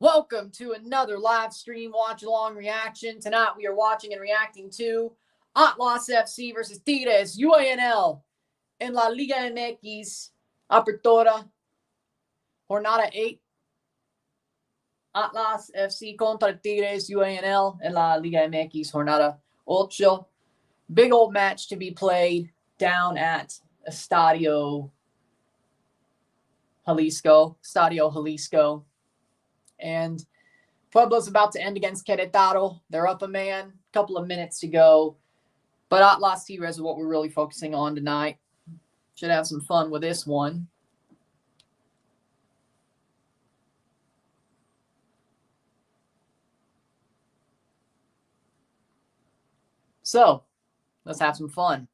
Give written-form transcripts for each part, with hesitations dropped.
Welcome to another live stream watch-along reaction. Tonight we are watching and reacting to Atlas FC versus Tigres UANL in La Liga MX Apertura, Jornada 8. Atlas FC contra Tigres UANL en La Liga MX Jornada 8. Big old match to be played down at Estadio Jalisco. And Puebla's about to end against Querétaro. They're up a man, couple of minutes to go. But Atlas Tigres is what we're really focusing on tonight. Should have some fun with this one. So, let's have some fun.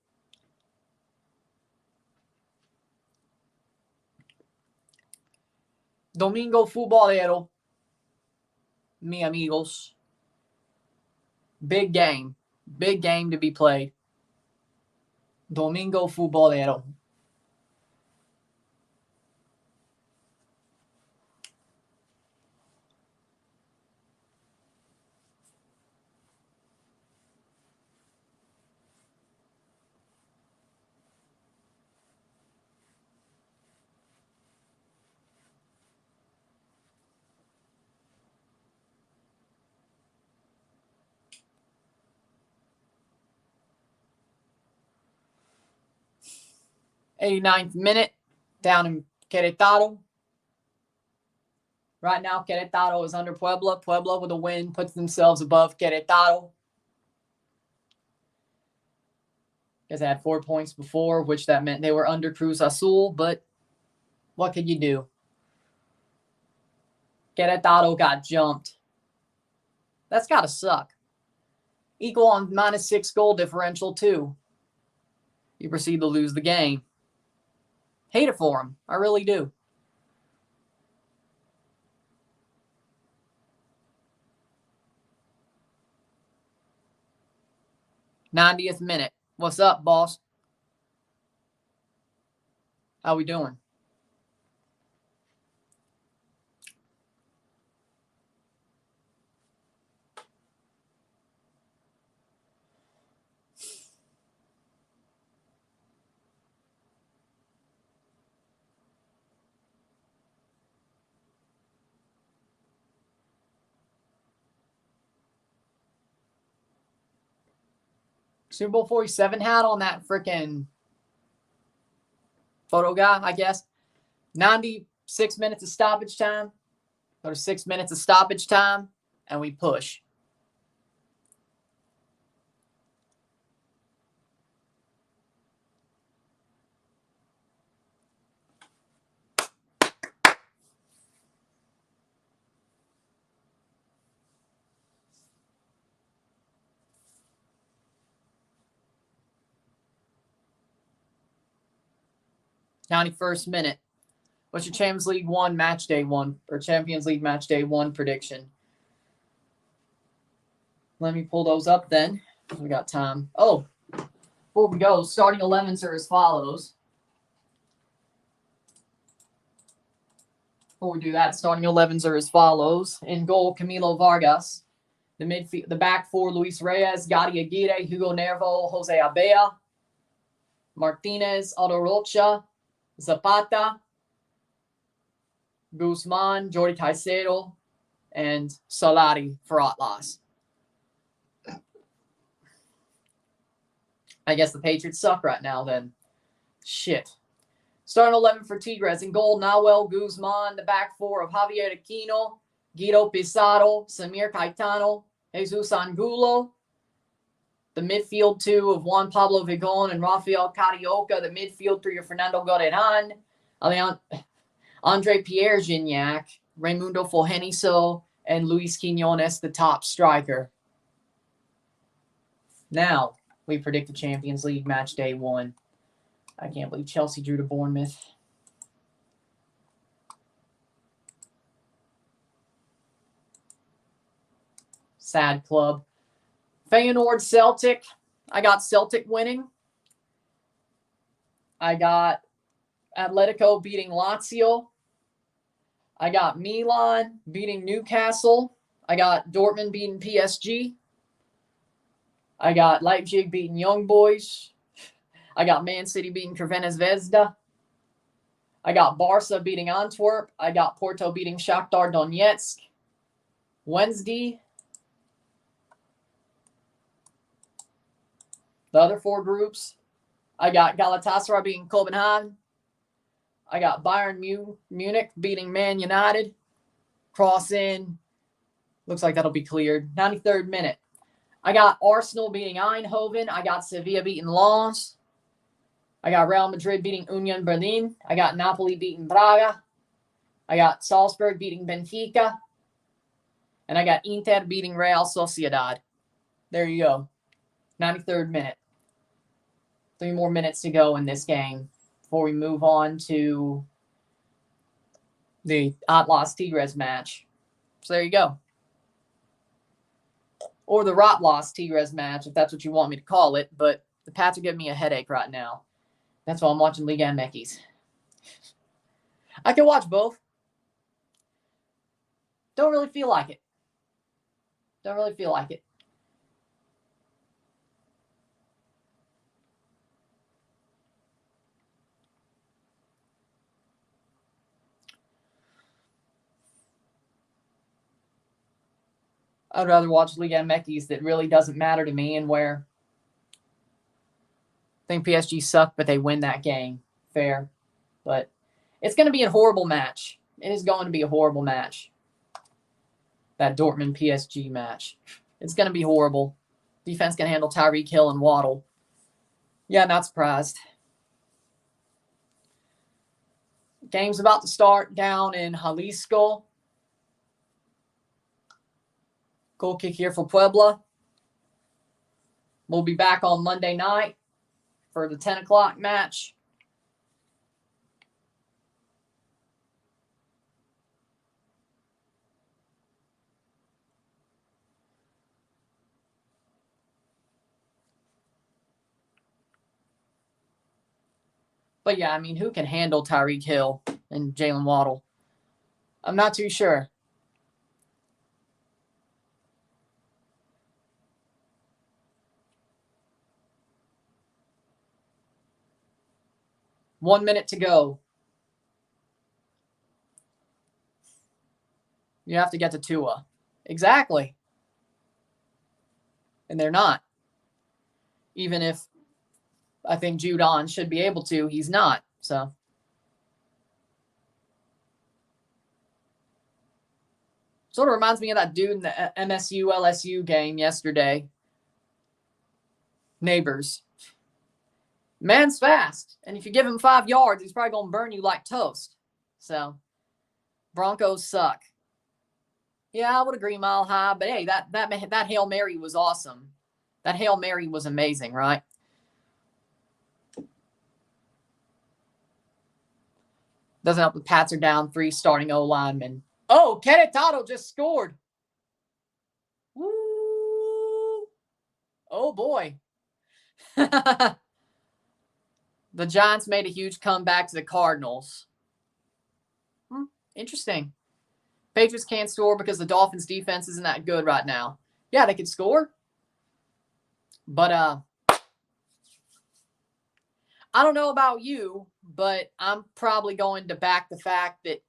Domingo Futbolero, mi amigos. Big game to be played. Domingo Futbolero. '89th minute, down in Querétaro. Right now, Querétaro is under Puebla. Puebla, with a win, puts themselves above Querétaro. Because they had 4 points before, which that meant they were under Cruz Azul. But what could you do? Querétaro got jumped. That's got to suck. Equal on -6 goal differential, too. You proceed to lose the game. Hate it for him. I really do. '90th minute. What's up, boss? How we doing? Super Bowl 47 hat on that freaking photo guy, I guess. 96 minutes of stoppage time. Go to 6 minutes of stoppage time, and we push. '91st minute. What's your Champions League 1 match day 1 or Champions League match day 1 prediction? Let me pull those up then. We got time. Oh, before we go, starting 11s are as follows. Before we do that, starting 11s are as follows. In goal, Camilo Vargas. The back four, Luis Reyes, Gadi Aguirre, Hugo Nervo, Jose Abella, Martinez, Aldo Rocha, Zapata, Guzman, Jordi Caicedo, and Solari for Atlas. I guess the Patriots suck right now then. Shit. Starting 11 for Tigres. In goal, Nahuel Guzman. The back four of Javier Aquino, Guido Pizarro, Samir Caetano, Jesus Angulo. The midfield two of Juan Pablo Vigon and Rafael Carioca. The midfield three of Fernando Goreran, Andre Pierre Gignac, Raimundo Fulgeniso, and Luis Quinones, the top striker. Now, we predict the Champions League match day 1. I can't believe Chelsea drew to Bournemouth. Sad club. Feyenoord Celtic. I got Celtic winning. I got Atletico beating Lazio. I got Milan beating Newcastle. I got Dortmund beating PSG. I got Leipzig beating Young Boys. I got Man City beating Crvena Zvezda. I got Barca beating Antwerp. I got Porto beating Shakhtar Donetsk. Wednesday, the other 4 groups, I got Galatasaray beating Copenhagen. I got Bayern Munich beating Man United. Cross in. Looks like that'll be cleared. 93rd minute. I got Arsenal beating Eindhoven. I got Sevilla beating Lens. I got Real Madrid beating Union Berlin. I got Napoli beating Braga. I got Salzburg beating Benfica. And I got Inter beating Real Sociedad. There you go. 93rd minute. 3 more minutes to go in this game before we move on to the Atlas Tigres match. So there you go. Or the Rotlos Tigres match, if that's what you want me to call it. But the Pats are giving me a headache right now. That's why I'm watching Liga MX. I can watch both. Don't really feel like it. Don't really feel like it. I'd rather watch Liga MX that really doesn't matter to me and where I think PSG suck, but they win that game. Fair. But it's going to be a horrible match. It is going to be a horrible match. That Dortmund PSG match. It's going to be horrible. Defense can handle Tyreek Hill and Waddle. Yeah, not surprised. Game's about to start down in Jalisco. Goal kick here for Puebla. We'll be back on Monday night for the 10 o'clock match. But yeah, I mean, who can handle Tyreek Hill and Jalen Waddle? I'm not too sure. One minute to go. You have to get to Tua. Exactly. And they're not. Even if I think Judon should be able to, he's not. So. Sort of reminds me of that dude in the MSU-LSU game yesterday. Neighbors. Man's fast. And if you give him 5 yards, he's probably going to burn you like toast. So, Broncos suck. Yeah, I would agree mile high. But, hey, that Hail Mary was awesome. That Hail Mary was amazing, right? Doesn't help the Pats are down 3 starting O-linemen. Oh, Querétaro just scored. Woo! Oh, boy. The Giants made a huge comeback to the Cardinals. Interesting. Patriots can't score because the Dolphins' defense isn't that good right now. Yeah, they could score. But I don't know about you, but I'm probably going to back the fact that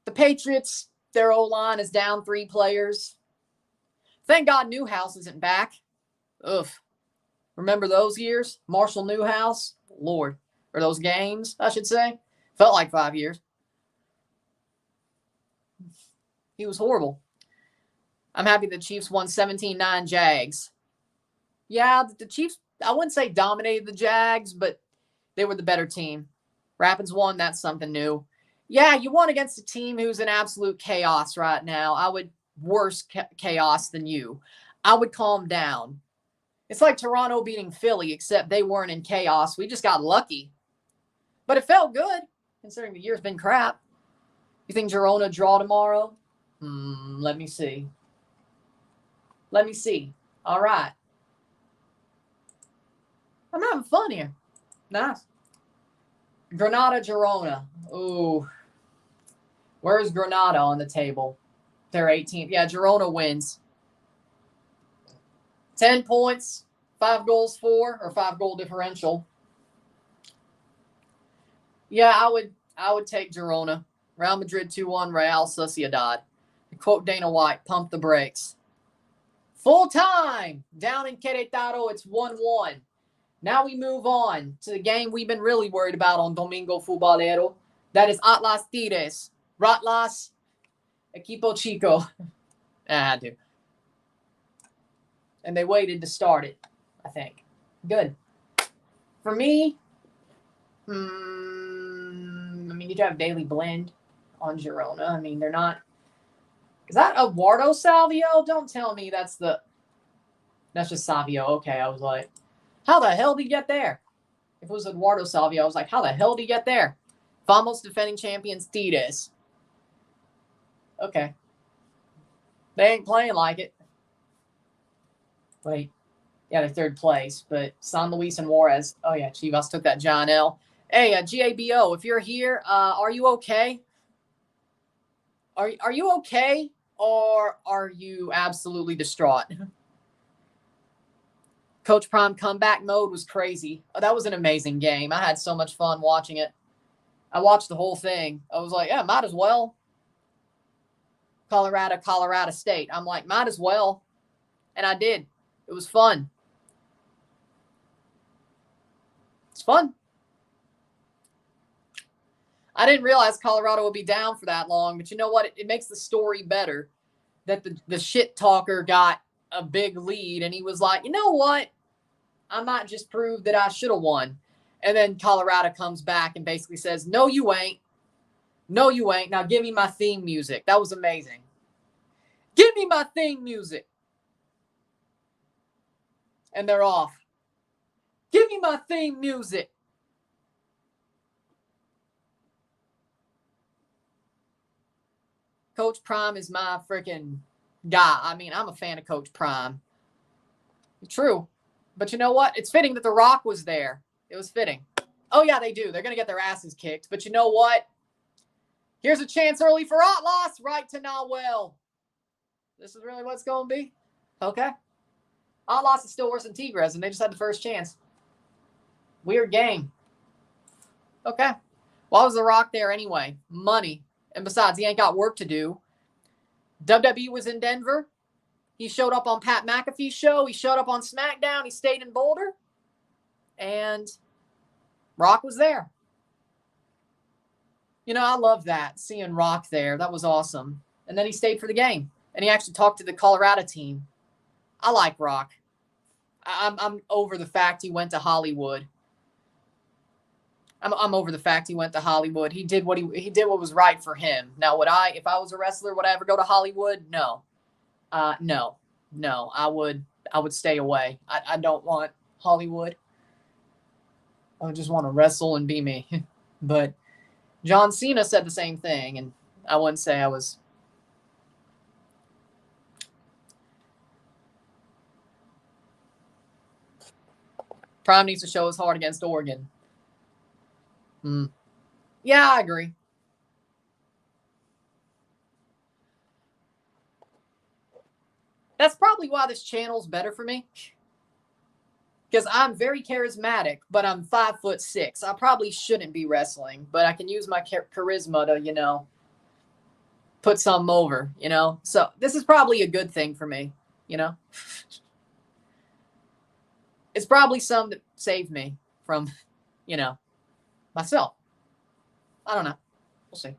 the Patriots, their O-line is down 3 players. Thank God Newhouse isn't back. Ugh. Remember those years? Marshall Newhouse? Lord. Or those games, I should say. Felt like 5 years. He was horrible. I'm happy the Chiefs won 17-9 Jags. Yeah, the Chiefs, I wouldn't say dominated the Jags, but they were the better team. Rapids won, that's something new. Yeah, you won against a team who's in absolute chaos right now. I would worse chaos than you. I would calm down. It's like Toronto beating Philly, except they weren't in chaos. We just got lucky. But it felt good, considering the year's been crap. You think Girona draw tomorrow? Let me see. All right. I'm having fun here. Nice. Granada, Girona. Ooh. Where's Granada on the table? They're 18th. Yeah, Girona wins. 10 points, 5 goals for, or 5-goal differential. Yeah, I would take Girona. Real Madrid 2-1, Real Sociedad. To quote Dana White, pump the brakes. Full time down in Querétaro, it's 1-1. Now we move on to the game we've been really worried about on Domingo Futbolero. That is Atlas Tigres. Ratlas, Equipo Chico. I had to. And they waited to start it, I think. Good. For me, I mean, you do have Daily Blend on Girona. I mean, they're not. Is that Eduardo Salvio? Don't tell me that's just Savio. Okay, I was like, how the hell did he get there? If it was Eduardo Salvio, I was like, how the hell did he get there? Famos defending champions Tigres. Okay. They ain't playing like it. Wait. Yeah, they're third place, but San Luis and Juarez. Oh, yeah, Chivas took that John L. Hey, GABO, if you're here, are you okay? Are you okay, or are you absolutely distraught? Coach Prime comeback mode was crazy. Oh, that was an amazing game. I had so much fun watching it. I watched the whole thing. I was like, yeah, might as well. Colorado State. I'm like, might as well. And I did. It was fun. It's fun. I didn't realize Colorado would be down for that long, but you know what? It makes the story better that the shit talker got a big lead, and he was like, you know what? I might just prove that I should have won. And then Colorado comes back and basically says, no, you ain't. No, you ain't. Now give me my theme music. That was amazing. Give me my theme music. And they're off. Give me my theme music. Coach Prime is my freaking guy. I mean, I'm a fan of Coach Prime. True. But you know what? It's fitting that The Rock was there. It was fitting. Oh, yeah, they do. They're going to get their asses kicked. But you know what? Here's a chance early for Atlas. Right to Nahuel. This is really what it's going to be? Okay. Atlas is still worse than Tigres, and they just had the first chance. Weird game. Okay. Why was The Rock there anyway? Money. And besides, he ain't got work to do. WWE was in Denver. He showed up on Pat McAfee's show. He showed up on SmackDown. He stayed in Boulder. And Rock was there. You know, I love that, seeing Rock there. That was awesome. And then he stayed for the game. And he actually talked to the Colorado team. I like Rock. I'm over the fact he went to Hollywood. I'm over the fact he went to Hollywood. He did what was right for him. Now, if I was a wrestler, would I ever go to Hollywood? No. No. I would stay away. I don't want Hollywood. I just want to wrestle and be me. But John Cena said the same thing, and I wouldn't say I was. Prime needs to show his heart against Oregon. Yeah, I agree. That's probably why this channel's better for me. Because I'm very charismatic, but I'm 5'6". I probably shouldn't be wrestling, but I can use my charisma to, put something over, So this is probably a good thing for me, It's probably some that saved me from, myself. I don't know. We'll see.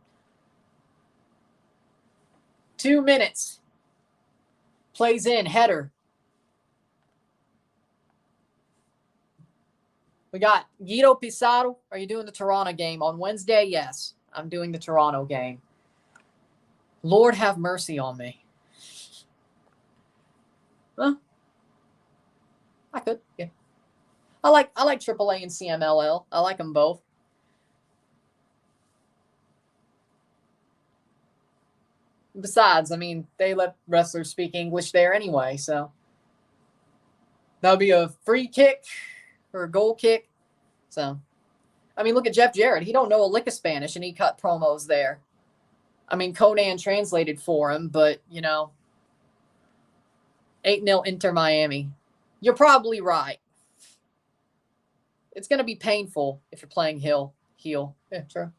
2 minutes. Plays in, header. We got Guido Pizarro. Are you doing the Toronto game on Wednesday? Yes, I'm doing the Toronto game. Lord have mercy on me. Huh? I could, yeah. I like AAA and CMLL. I like them both. Besides, I mean, they let wrestlers speak English there anyway, so that'll be a free kick or a goal kick. So, I mean, look at Jeff Jarrett. He don't know a lick of Spanish, and he cut promos there. I mean, Conan translated for him, but, 8-0 Inter Miami. You're probably right. It's going to be painful if you're playing heel. Yeah, true.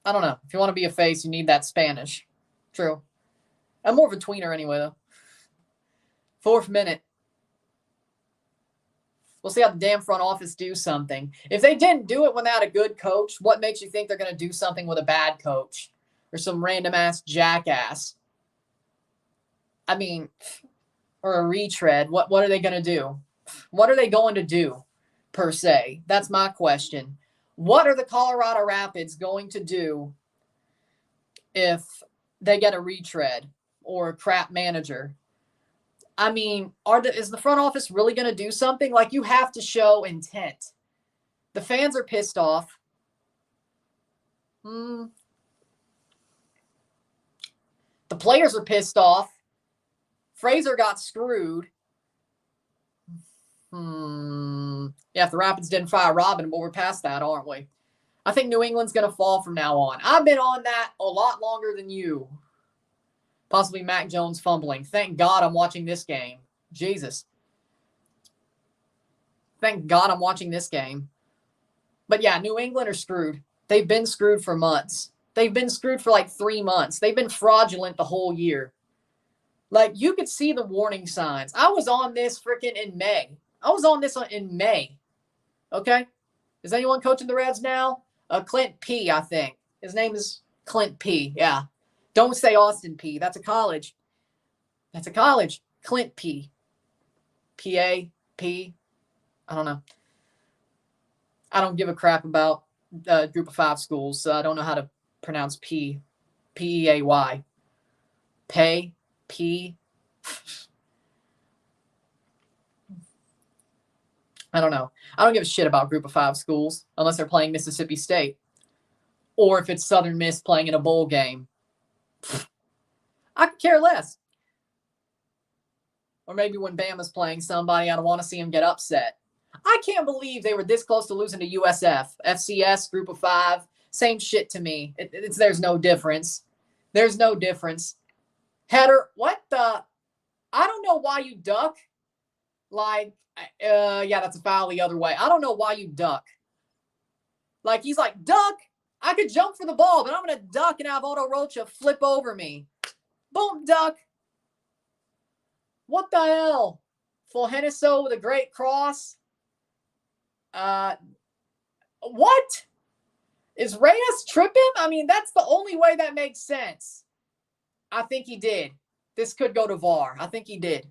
I don't know. If you want to be a face, you need that Spanish. True. I'm more of a tweener anyway, though. 4th minute. We'll see how the damn front office do something. If they didn't do it without a good coach, what makes you think they're going to do something with a bad coach or some random-ass jackass? I mean, or a retread. What are they going to do? What are they going to do, per se? That's my question. What are the Colorado Rapids going to do if they get a retread or a crap manager? I mean, is the front office really going to do something? Like, you have to show intent. The fans are pissed off. The players are pissed off. Fraser got screwed. Yeah, if the Rapids didn't fire Robin, well, we're past that, aren't we? I think New England's going to fall from now on. I've been on that a lot longer than you. Possibly Mac Jones fumbling. Thank God I'm watching this game. Jesus. Thank God I'm watching this game. But yeah, New England are screwed. They've been screwed for months. They've been screwed for like 3 months. They've been fraudulent the whole year. Like, you could see the warning signs. I was on this freaking in May. In May. Okay? Is anyone coaching the Reds now? Clint P, I think. His name is Clint P. Yeah. Don't say Austin P. That's a college. Clint P. P-A, P. I don't know. I don't give a crap about group of 5 schools, so I don't know how to pronounce P. P-E-A-Y. Pay. P. I don't know. I don't give a shit about group of 5 schools unless they're playing Mississippi State. Or if it's Southern Miss playing in a bowl game. I could care less. Or maybe when Bama's playing somebody, I don't want to see them get upset. I can't believe they were this close to losing to USF. FCS, group of 5. Same shit to me. There's no difference. There's no difference. Header, what the? I don't know why you duck. Like, yeah, that's a foul the other way. I don't know why you duck. Like, he's like, duck. I could jump for the ball, but I'm going to duck and have Otto Rocha flip over me. Boom, duck. What the hell? Fulheniso with a great cross. What? Is Reyes tripping? I mean, that's the only way that makes sense. I think he did. This could go to VAR. I think he did.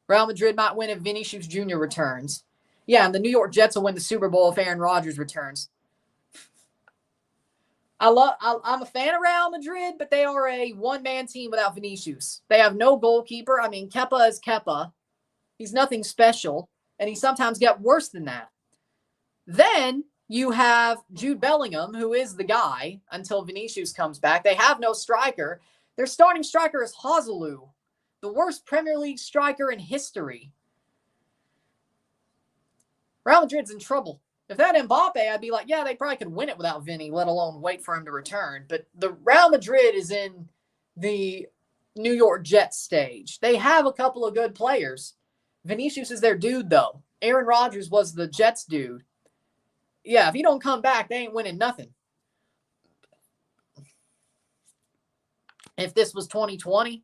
Real Madrid might win if Vinicius Jr. returns. Yeah, and the New York Jets will win the Super Bowl if Aaron Rodgers returns. I'm a fan of Real Madrid, but they are a one-man team without Vinicius. They have no goalkeeper. I mean, Kepa is Kepa. He's nothing special, and he sometimes gets worse than that. Then you have Jude Bellingham, who is the guy until Vinicius comes back. They have no striker. Their starting striker is Joselu, the worst Premier League striker in history. Real Madrid's in trouble. If that Mbappe, I'd be like, yeah, they probably could win it without Vinny, let alone wait for him to return. But the Real Madrid is in the New York Jets stage. They have a couple of good players. Vinicius is their dude, though. Aaron Rodgers was the Jets dude. Yeah, if he don't come back, they ain't winning nothing. If this was 2020,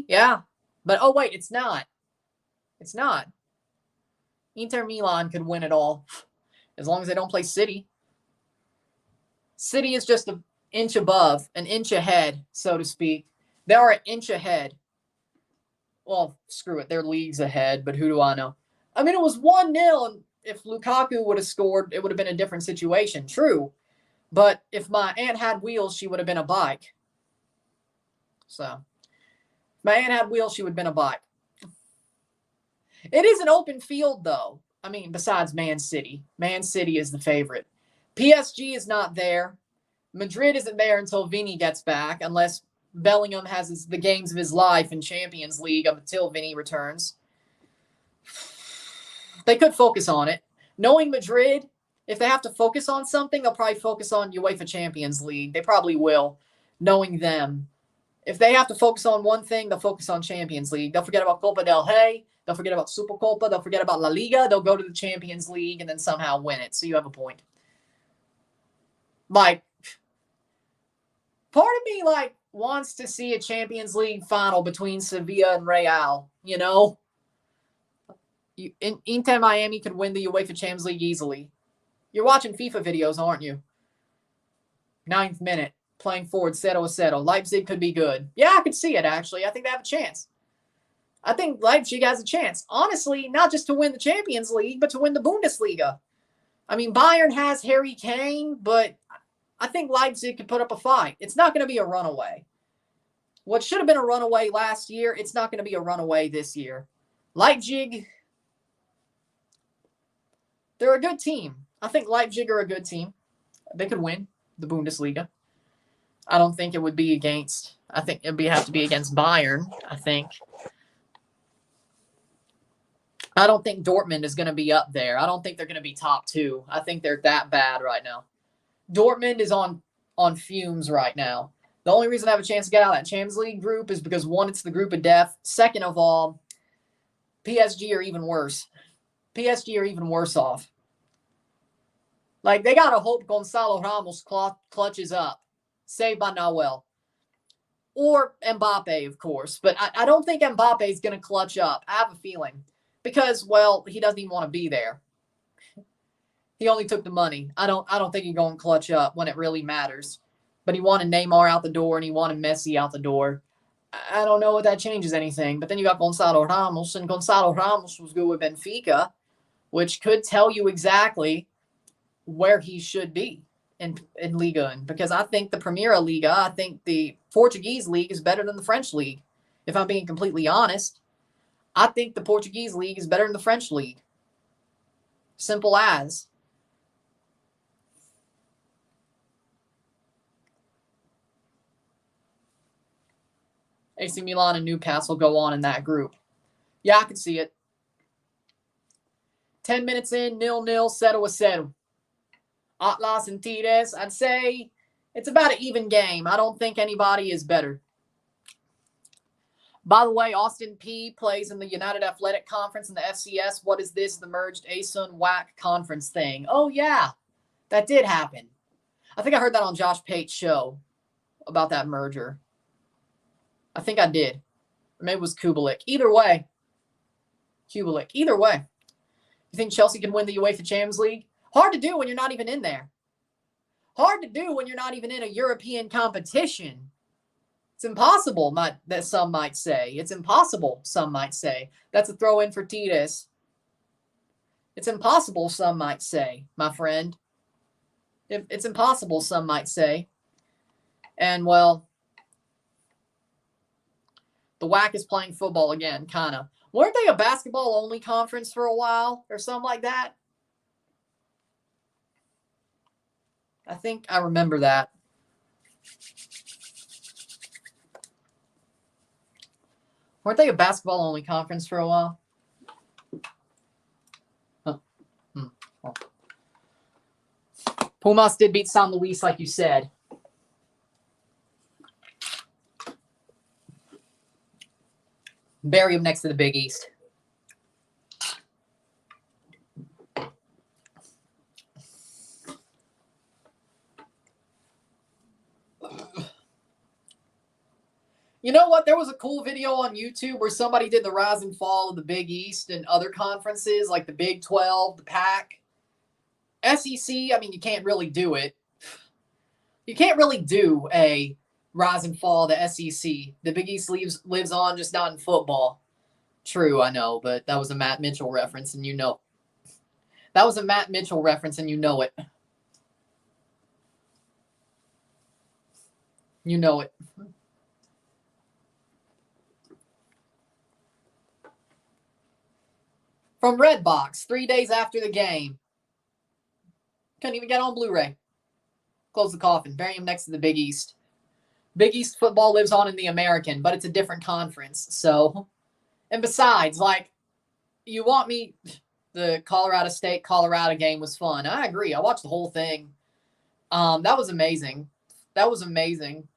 yeah. But, oh, wait, it's not. It's not. Inter Milan could win it all as long as they don't play City. City is just an inch above, an inch ahead, so to speak. They are an inch ahead. Well, screw it. Their league's ahead, but who do I know? I mean, it was 1-0, and if Lukaku would have scored, it would have been a different situation. True. But if my aunt had wheels, she would have been a bike. So, if my aunt had wheels, she would have been a bike. It is an open field, though. I mean, besides Man City. Man City is the favorite. PSG is not there. Madrid isn't there until Vini gets back, unless Bellingham has the games of his life in Champions League up until Vini returns. They could focus on it. Knowing Madrid, if they have to focus on something, they'll probably focus on UEFA Champions League. They probably will, knowing them. If they have to focus on one thing, they'll focus on Champions League. They'll forget about Copa del Rey. They'll forget about Supercopa. They'll forget about La Liga. They'll go to the Champions League and then somehow win it. So you have a point. Like, part of me, wants to see a Champions League final between Sevilla and Real, you know? Inter Miami could win the UEFA Champions League easily. You're watching FIFA videos, aren't you? 9th minute, playing forward, 0-0. Leipzig could be good. Yeah, I could see it, actually. I think they have a chance. I think Leipzig has a chance. Honestly, not just to win the Champions League, but to win the Bundesliga. I mean, Bayern has Harry Kane, but I think Leipzig could put up a fight. It's not going to be a runaway. What should have been a runaway last year, it's not going to be a runaway this year. Leipzig, they're a good team. I think Leipzig are a good team. They could win the Bundesliga. I don't think it would be against, I think it would have to be against Bayern, I think. I don't think Dortmund is going to be up there. I don't think they're going to be top 2. I think they're that bad right now. Dortmund is on fumes right now. The only reason I have a chance to get out of that Champions League group is because, one, it's the group of death. Second of all, PSG are even worse. PSG are even worse off. Like, they got to hope Gonzalo Ramos clutches up. Saved by Nahuel. Or Mbappe, of course. But I don't think Mbappe is going to clutch up. I have a feeling. Because, well, he doesn't even want to be there. He only took the money. I don't think he's going to clutch up when it really matters. But he wanted Neymar out the door and he wanted Messi out the door. I don't know if that changes anything. But then you got Gonzalo Ramos, and Gonzalo Ramos was good with Benfica, which could tell you exactly where he should be in Liga. Because I think the Primeira Liga, I think the Portuguese league is better than the French league. If I'm being completely honest, I think the Portuguese league is better than the French league. Simple as. AC Milan and Newcastle go on in that group. Yeah, I can see it. 10 minutes in, 0-0, 0-0. Atlas and Tigres, I'd say it's about an even game. I don't think anybody is better. By the way, Austin P plays in the United Athletic Conference in the FCS. What is this? The merged ASUN WAC conference thing. Oh, yeah. That did happen. I think I heard that on Josh Pate's show about that merger. I think I did. Or maybe it was Kubalik. Either way. Either way. You think Chelsea can win the UEFA Champions League? Hard to do when you're not even in there. Hard to do when you're not even in a European competition. It's impossible, that some might say. It's impossible, some might say. That's a throw-in for Tigres. It's impossible, some might say, my friend. It's impossible, some might say. And, well, the WAC is playing football again, kind of. Weren't they a basketball-only conference for a while or something like that? I think I remember that. Weren't they a basketball-only conference for a while? Huh. Oh. Pumas did beat San Luis, like you said. Bury them next to the Big East. You know what? There was a cool video on YouTube where somebody did the rise and fall of the Big East and other conferences like the Big 12, the PAC. SEC, I mean, you can't really do it. You can't really do a rise and fall of the SEC. The Big East lives on, just not in football. True, I know, but that was a Matt Mitchell reference, and you know. That was a Matt Mitchell reference, and you know it. You know it. From Redbox, 3 days after the game. Couldn't even get on Blu-ray. Close the coffin. Bury him next to the Big East. Big East football lives on in the American, but it's a different conference. So, and besides, like, you want me, the Colorado State-Colorado game was fun. I agree. I watched the whole thing. That was amazing. That was amazing.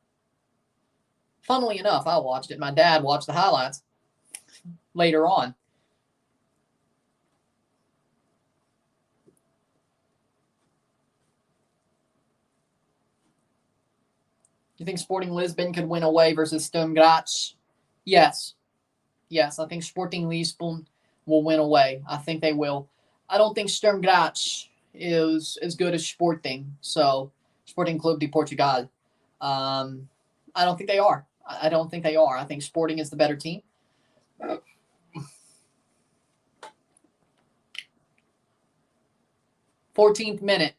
Funnily enough, I watched it. My dad watched the highlights later on. Do you think Sporting Lisbon could win away versus Sturm Graz? Yes. Yes, I think Sporting Lisbon will win away. I think they will. I don't think Sturm Graz is as good as Sporting. So, Sporting Clube de Portugal. I don't think they are. I don't think they are. I think Sporting is the better team. 14th minute.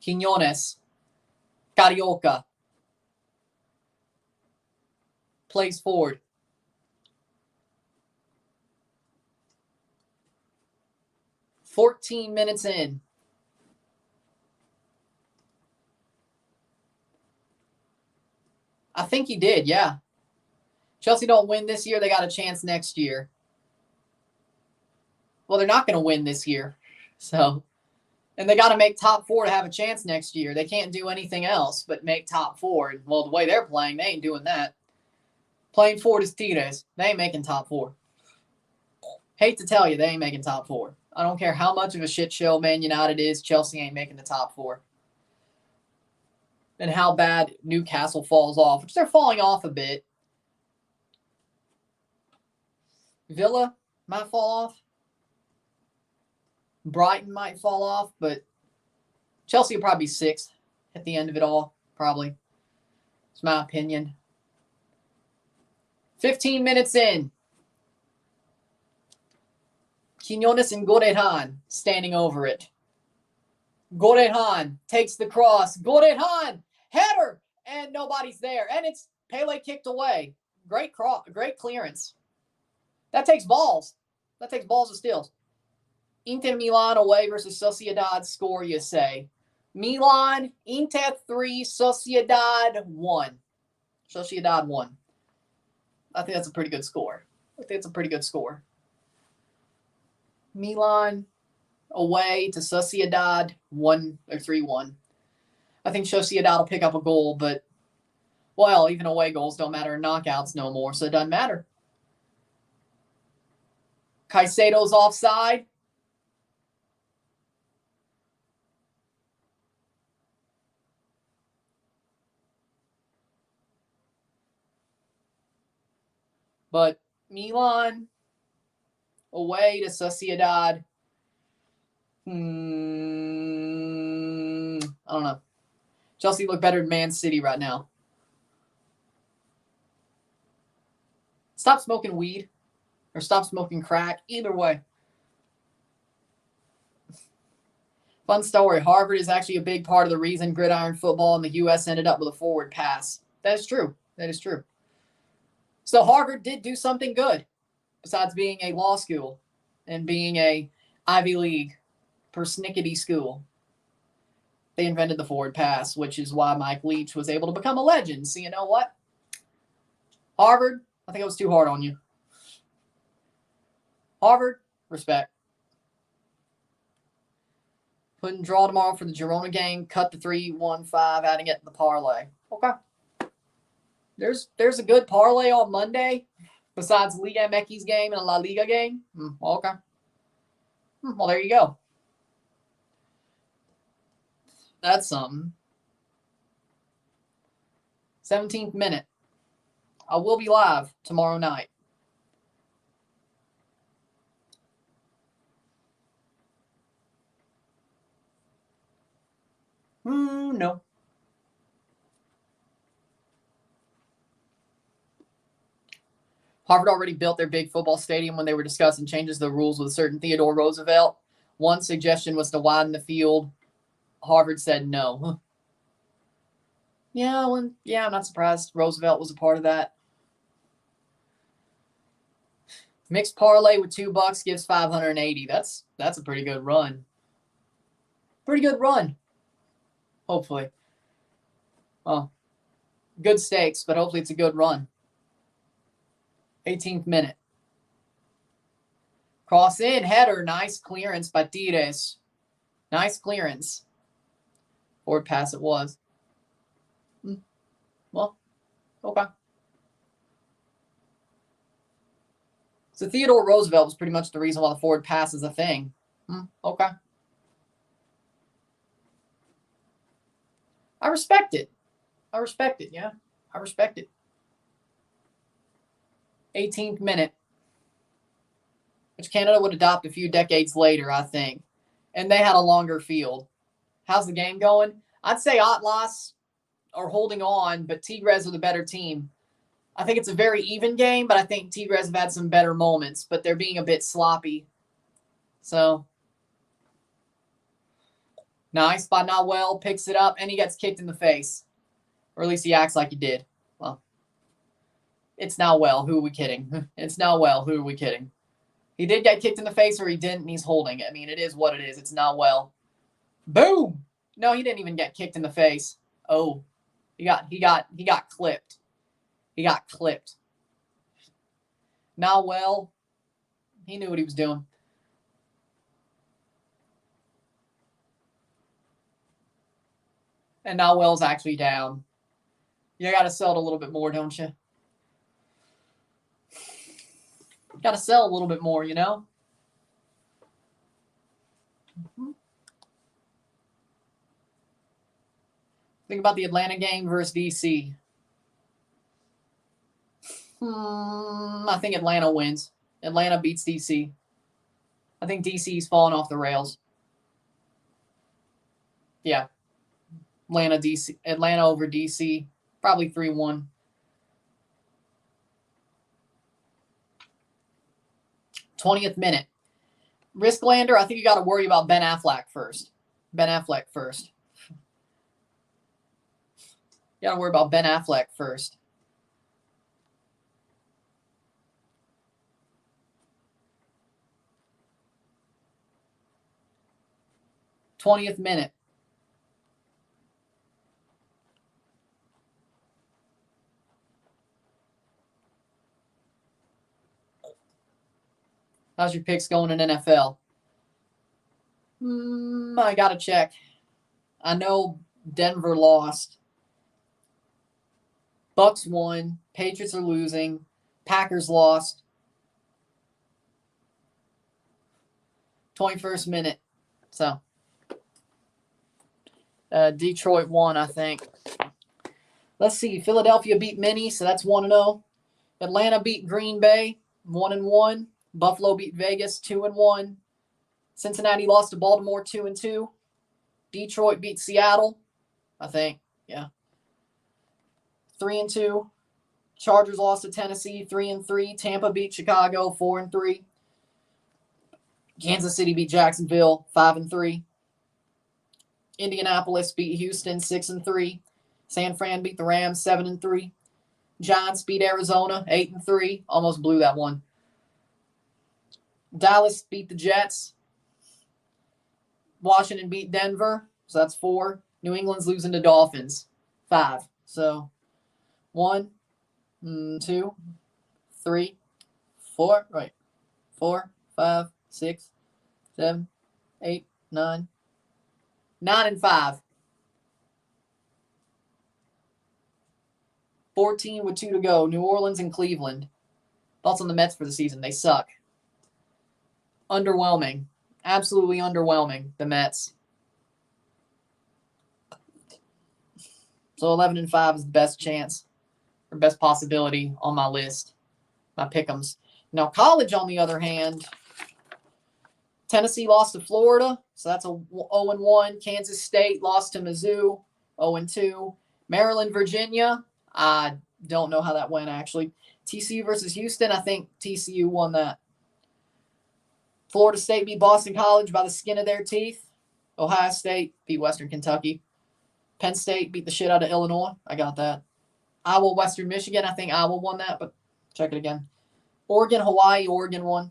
Quiñones. Carioca. Plays forward. "14 minutes in. I think he did, yeah. Chelsea don't win this year, they got a chance next year. Well, they're not going to win this year. So, and they got to make top 4 to have a chance next year. They can't do anything else but make top 4. Well, the way they're playing, they ain't doing that. Playing forward is Tigres. They ain't making top 4. Hate to tell you, they ain't making top 4. I don't care how much of a shit show Man United is, Chelsea ain't making the top 4. And how bad Newcastle falls off, which they're falling off a bit. Villa might fall off. Brighton might fall off, but Chelsea will probably be 6th at the end of it all, probably. It's my opinion. 15 minutes in. Quiñones and Gorehan standing over it. Gorehan takes the cross. Gorehan, header, and nobody's there. And it's Pele kicked away. Great clearance. That takes balls. That takes balls of steals. Inter Milan away versus Sociedad. Score, you say. Milan, Inter 3, Sociedad 1. Sociedad 1. I think that's a pretty good score. Milan away to Sociedad 1 or 3-1. I think Sociedad will pick up a goal, but, well, even away goals don't matter in knockouts no more, so it doesn't matter. Caicedo's offside. But Milan away to Sociedad. I don't know. Chelsea look better than Man City right now. Stop smoking weed or stop smoking crack. Either way. Fun story. Harvard is actually a big part of the reason gridiron football in the U.S. ended up with a forward pass. That is true. So Harvard did do something good besides being a law school and being a Ivy League persnickety school. They invented the forward pass, which is why Mike Leach was able to become a legend. So you know what? Harvard, I think I was too hard on you. Harvard, respect. Couldn't draw tomorrow for the Girona game. Cut the 3-1-5, adding it to the parlay. Okay. There's a good parlay on Monday besides Liga MX game and a La Liga game. Okay. Well, there you go. That's something. 17th minute. I will be live tomorrow night. No. Harvard already built their big football stadium when they were discussing changes to the rules with a certain Theodore Roosevelt. One suggestion was to widen the field. Harvard said no. Yeah, I'm not surprised Roosevelt was a part of that. Mixed parlay with $2 gives 580. That's a pretty good run. Pretty good run. Hopefully. Well, good stakes, but hopefully it's a good run. 18th minute. Cross in, header. Nice clearance by Tigres. Nice clearance. Forward pass it was. Well, okay. So Theodore Roosevelt was pretty much the reason why the forward pass is a thing. Okay. I respect it. Yeah. I respect it. 18th minute. Which Canada would adopt a few decades later, I think. And they had a longer field. How's the game going? I'd say Atlas are holding on, but Tigres are the better team. I think it's a very even game, but I think Tigres have had some better moments, but they're being a bit sloppy. So, nice by Nawel, picks it up, and he gets kicked in the face. Or at least he acts like he did. Well, it's Nawel. Who are we kidding? It's Nawel. Who are we kidding? He did get kicked in the face, or he didn't, and he's holding it. I mean, it is what it is. It's Nawel. Boom! No, he didn't even get kicked in the face. Oh, he got clipped. He got clipped. Nawel, he knew what he was doing. And Nawel's actually down. You got to sell it a little bit more, don't you? Got to sell a little bit more, you know? Think about the Atlanta game versus DC. I think Atlanta wins. Atlanta beats DC. I think DC's falling off the rails. Yeah. Atlanta over DC. Probably 3-1. '20th minute. Risklander, I think you got to worry about Ben Affleck first. You got to worry about Ben Affleck first. '20th minute. How's your picks going in NFL? I got to check. I know Denver lost. Bucks won. Patriots are losing. Packers lost. 21st minute. So, Detroit won, I think. Let's see. Philadelphia beat Minnie, so that's 1-0. Atlanta beat Green Bay, 1-1. Buffalo beat Vegas, 2-1. Cincinnati lost to Baltimore, 2-2. Detroit beat Seattle, I think. Yeah. 3-2. Chargers lost to Tennessee, 3-3. Tampa beat Chicago, 4-3. Kansas City beat Jacksonville, 5-3. Indianapolis beat Houston, 6-3. San Fran beat the Rams, 7-3. Giants beat Arizona, 8-3. Almost blew that one. Dallas beat the Jets. Washington beat Denver, so that's 4. New England's losing to Dolphins, 5. So 1, 2, 3, 4, right. 4, 5, 6, 7, 8, 9. 9-5. 14 with 2 to go. New Orleans and Cleveland. Thoughts on the Mets for the season? They suck. Underwhelming. Absolutely underwhelming, the Mets. So 11-5 is the best chance or best possibility on my list. My pick'ems. Now, college, on the other hand, Tennessee lost to Florida, so that's a 0-1. Kansas State lost to Mizzou, 0-2. Maryland, Virginia, I don't know how that went, actually. TCU versus Houston, I think TCU won that. Florida State beat Boston College by the skin of their teeth. Ohio State beat Western Kentucky. Penn State beat the shit out of Illinois. I got that. Iowa, Western Michigan, I think Iowa won that, but check it again. Oregon, Hawaii, Oregon won.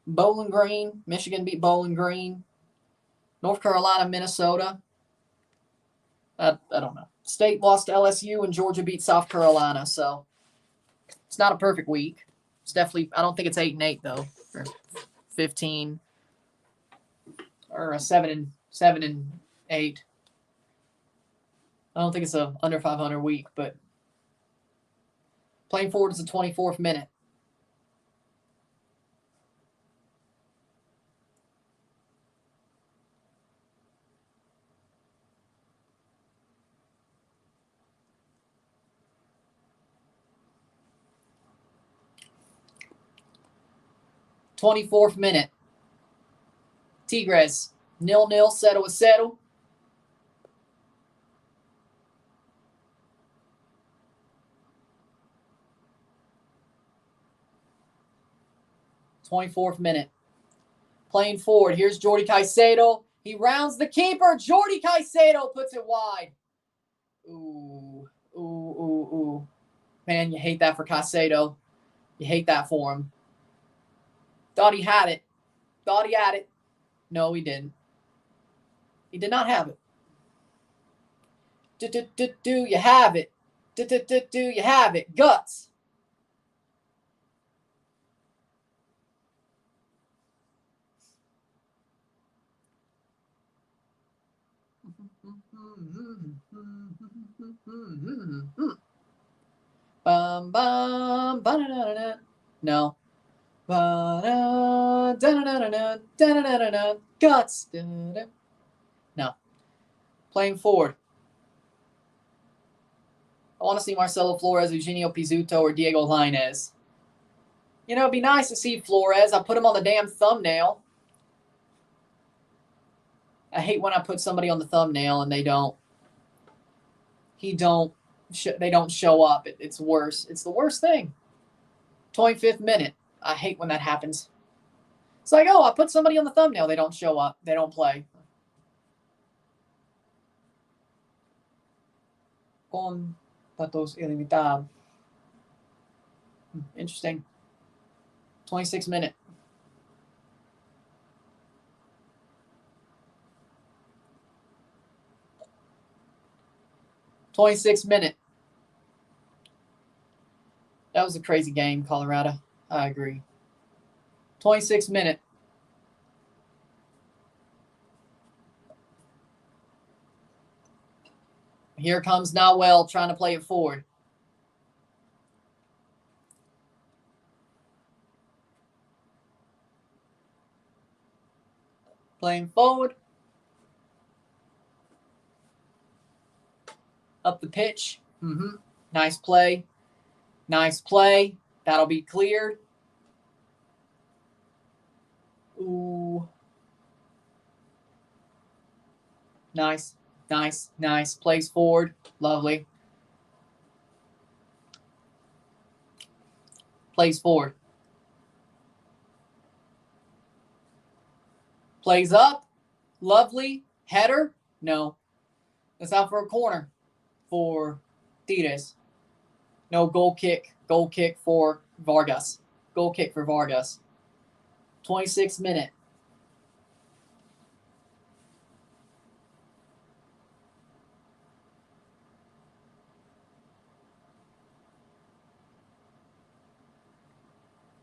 Bowling Green, Michigan beat Bowling Green. North Carolina, Minnesota. I don't know. State lost to LSU and Georgia beat South Carolina. So it's not a perfect week. It's definitely, I don't think it's 8-8 though, or 15, or a 7-8. I don't think it's a under 500 week, but playing forward is the 24th minute. '24th minute. Tigres 0-0, 0-0. '24th minute. Playing forward. Here's Jordi Caicedo. He rounds the keeper. Jordi Caicedo puts it wide. Ooh. Man, you hate that for Caicedo. You hate that for him. Thought he had it. No, he didn't. He did not have it. Do you have it? Do you have it? Guts. Bum bum ba-da-da-da-da. No. Ba-da-da-da-da-da-da-da-da. Guts. Da-da. No. Playing forward. I want to see Marcelo Flores, Eugenio Pizzuto, or Diego Lainez. You know, it'd be nice to see Flores. I put him on the damn thumbnail. I hate when I put somebody on the thumbnail and they don't. They don't show up. It's worse. It's the worst thing. 25th minute. I hate when that happens. It's like, oh, I put somebody on the thumbnail. They don't show up. They don't play. Contratos ilimitados. Interesting. 26th minute. '26th minute. That was a crazy game, Colorado. I agree. 26th minute. Here comes Nawell trying to play it forward. Playing forward. Up the pitch. Nice play. Nice play. That'll be cleared. Ooh. Nice. Plays forward. Lovely. Plays forward. Plays up. Lovely. Header. No. That's out for a corner for Tigres. No, goal kick. Goal kick for Vargas. 26th minute.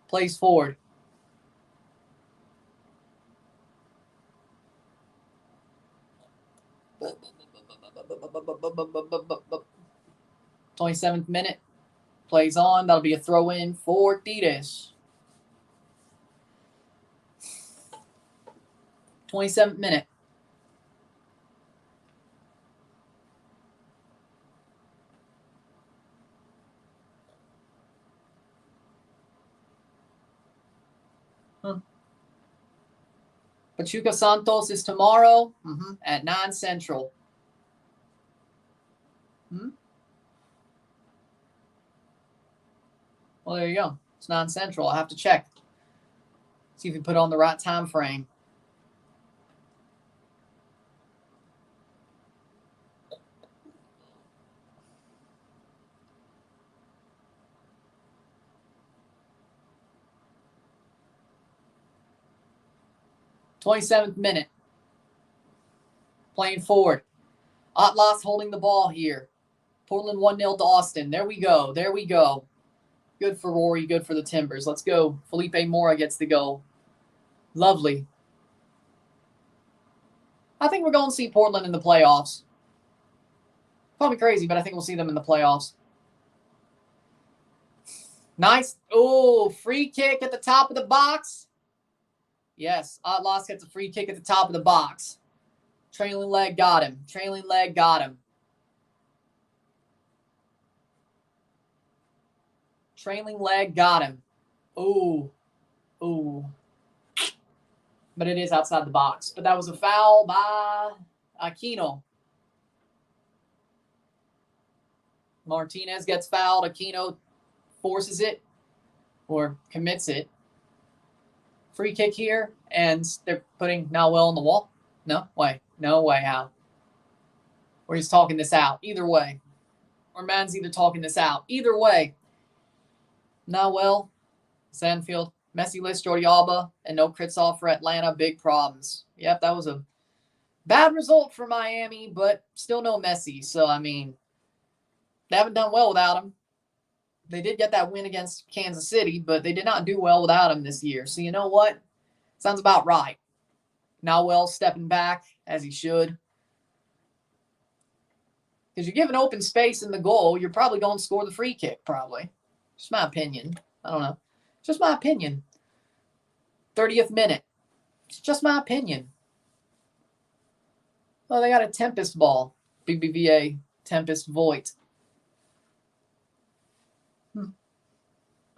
Plays forward. '27th minute. Plays on. That'll be a throw in for Tigres. 27th minute. Pachuca Santos is tomorrow at 9 Central. Well, there you go. It's 9 Central. I'll have to check. See if we put on the right time frame. 27th minute. Playing forward. Atlas holding the ball here. Portland 1-0 to Austin. There we go. There we go. Good for Rory. Good for the Timbers. Let's go. Felipe Mora gets the goal. Lovely. I think we're going to see Portland in the playoffs. Probably crazy, but I think we'll see them in the playoffs. Nice. Oh, free kick at the top of the box. Yes, Atlas gets a free kick at the top of the box. Trailing leg got him. Trailing leg got him. Trailing leg got him. Ooh. Ooh. But it is outside the box. But that was a foul by Aquino. Martinez gets fouled. Aquino forces it or commits it. Free kick here, and they're putting Nawell on the wall. No way. No way, how? Or he's talking this out. Either way. Or Man's either talking this out. Either way. Nawell, Sandfield, Messi list, Jordi Alba, and no Kritzhoff for Atlanta. Big problems. Yep, that was a bad result for Miami, but still no Messi. So, I mean, they haven't done well without him. They did get that win against Kansas City, but they did not do well without him this year. So, you know what? Sounds about right. Nawell stepping back, as he should. Because you give an open space in the goal, you're probably going to score the free kick, probably. Just my opinion. I don't know. Just my opinion. 30th minute. It's just my opinion. Oh, they got a Tempest ball. BBVA Tempest Voigt.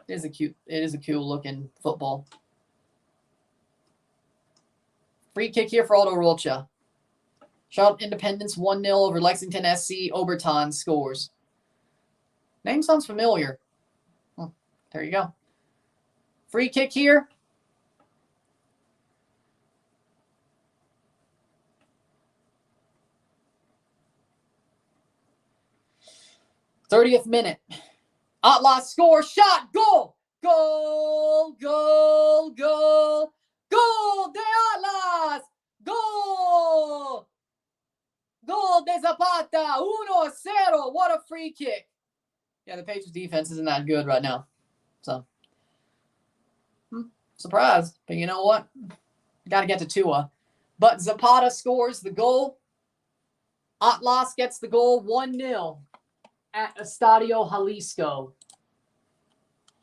It is a cool looking football. Free kick here for Aldo Rocha. Charlotte Independence 1-0 over Lexington SC. Oberton scores. Name sounds familiar. There you go. Free kick here. '30th minute. Atlas score. Shot. Goal. Goal. Goal. Goal. Goal de Atlas. Goal. Goal de Zapata. 1-0. What a free kick. Yeah, the Patriots defense isn't that good right now. So, surprised. But you know what? Got to get to Tua. But Zapata scores the goal. Atlas gets the goal 1-0 at Estadio Jalisco.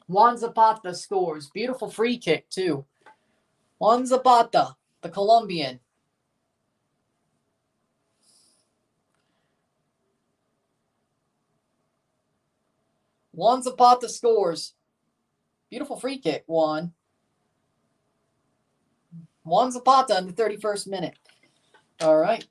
Juan Zapata scores. Beautiful free kick, too. Juan Zapata, the Colombian. Juan Zapata scores. Beautiful free kick, Juan. Juan Zapata in the 31st minute. All right.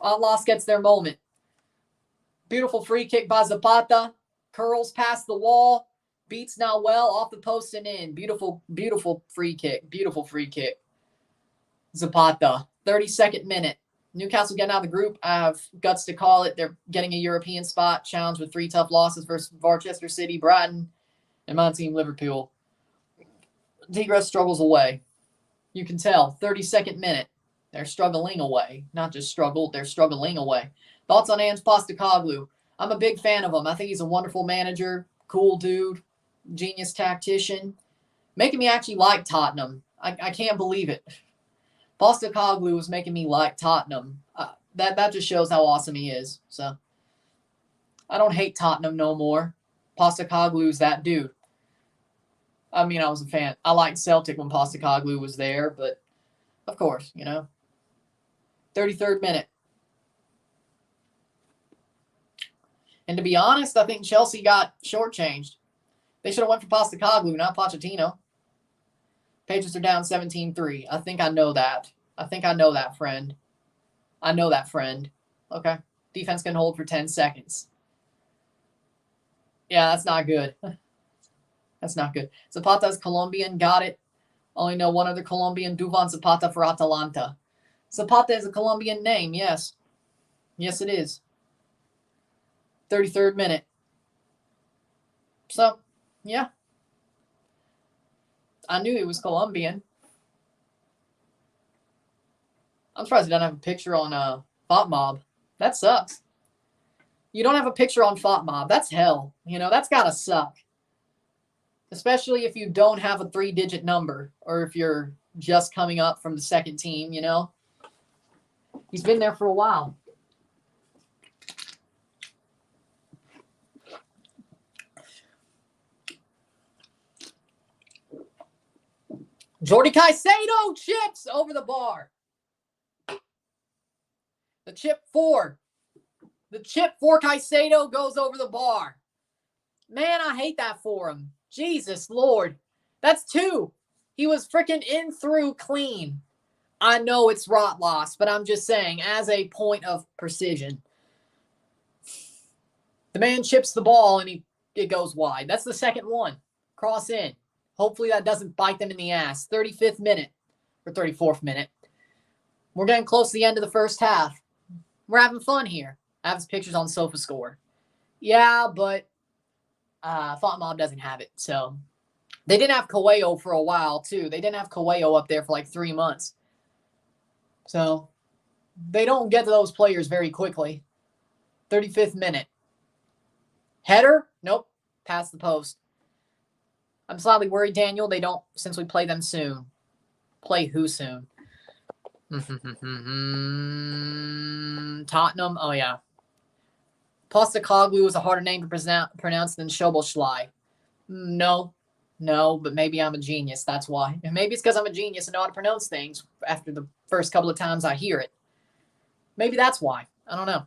Atlas gets their moment. Beautiful free kick by Zapata. Curls past the wall. Beats Nawell off the post and in. Beautiful, beautiful free kick. Beautiful free kick. Zapata. 32nd minute. Newcastle getting out of the group. I have guts to call it. They're getting a European spot. Challenged with 3 tough losses versus Barchester City, Brighton, and my team, Liverpool. Tigres struggles away. You can tell. 32nd minute. They're struggling away. Not just struggled, they're struggling away. Thoughts on Ange Postecoglou? I'm a big fan of him. I think he's a wonderful manager, cool dude, genius tactician. Making me actually like Tottenham. I can't believe it. Postecoglou was making me like Tottenham. That just shows how awesome he is. So I don't hate Tottenham no more. Postecoglou's that dude. I mean, I was a fan. I liked Celtic when Postecoglou was there, but of course, you know. 33rd minute. And to be honest, I think Chelsea got shortchanged. They should have went for Postecoglou, not Pochettino. Patriots are down 17-3. I think I know that. I think I know that, friend. I know that, friend. Okay. Defense can hold for 10 seconds. Yeah, that's not good. That's not good. Zapata is Colombian. Got it. Only know one other Colombian, Duvan Zapata for Atalanta. Zapata is a Colombian name, yes. Yes, it is. 33rd minute. So, yeah. I knew he was Colombian. I'm surprised he doesn't have a picture on FotMob. That sucks. You don't have a picture on FotMob. That's hell. You know, that's got to suck. Especially if you don't have a 3-digit number or if you're just coming up from the second team, you know. He's been there for a while. Jordi Caicedo chips over the bar. The chip for Caicedo goes over the bar. Man, I hate that for him. Jesus Lord. That's 2. He was freaking in through clean. I know it's rot loss, but I'm just saying, as a point of precision. The man chips the ball and it goes wide. That's the second one. Cross in. Hopefully that doesn't bite them in the ass. 35th minute or 34th minute. We're getting close to the end of the first half. We're having fun here. I have his pictures on SofaScore. Yeah, but FotMob doesn't have it. So they didn't have Coelho for a while, too. They didn't have Coelho up there for like 3 months. So they don't get to those players very quickly. 35th minute. Header? Nope. Past the post. I'm slightly worried, Daniel. They don't, since we play them soon. Play who soon? Tottenham? Oh, yeah. Postecoglou is a harder name to pronounce than Szoboszlai. No, but maybe I'm a genius. That's why. And maybe it's because I'm a genius and know how to pronounce things after the first couple of times I hear it. Maybe that's why. I don't know.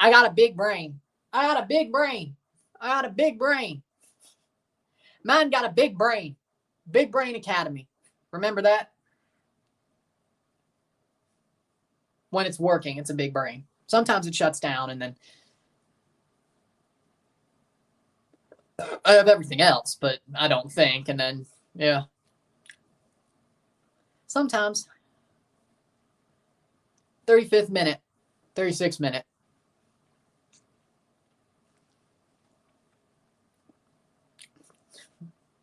I got a big brain. Man got a big brain. Big Brain Academy. Remember that? When it's working, it's a big brain. Sometimes it shuts down and then I have everything else, but I don't think. And then, yeah. Sometimes. 35th minute. 36th minute.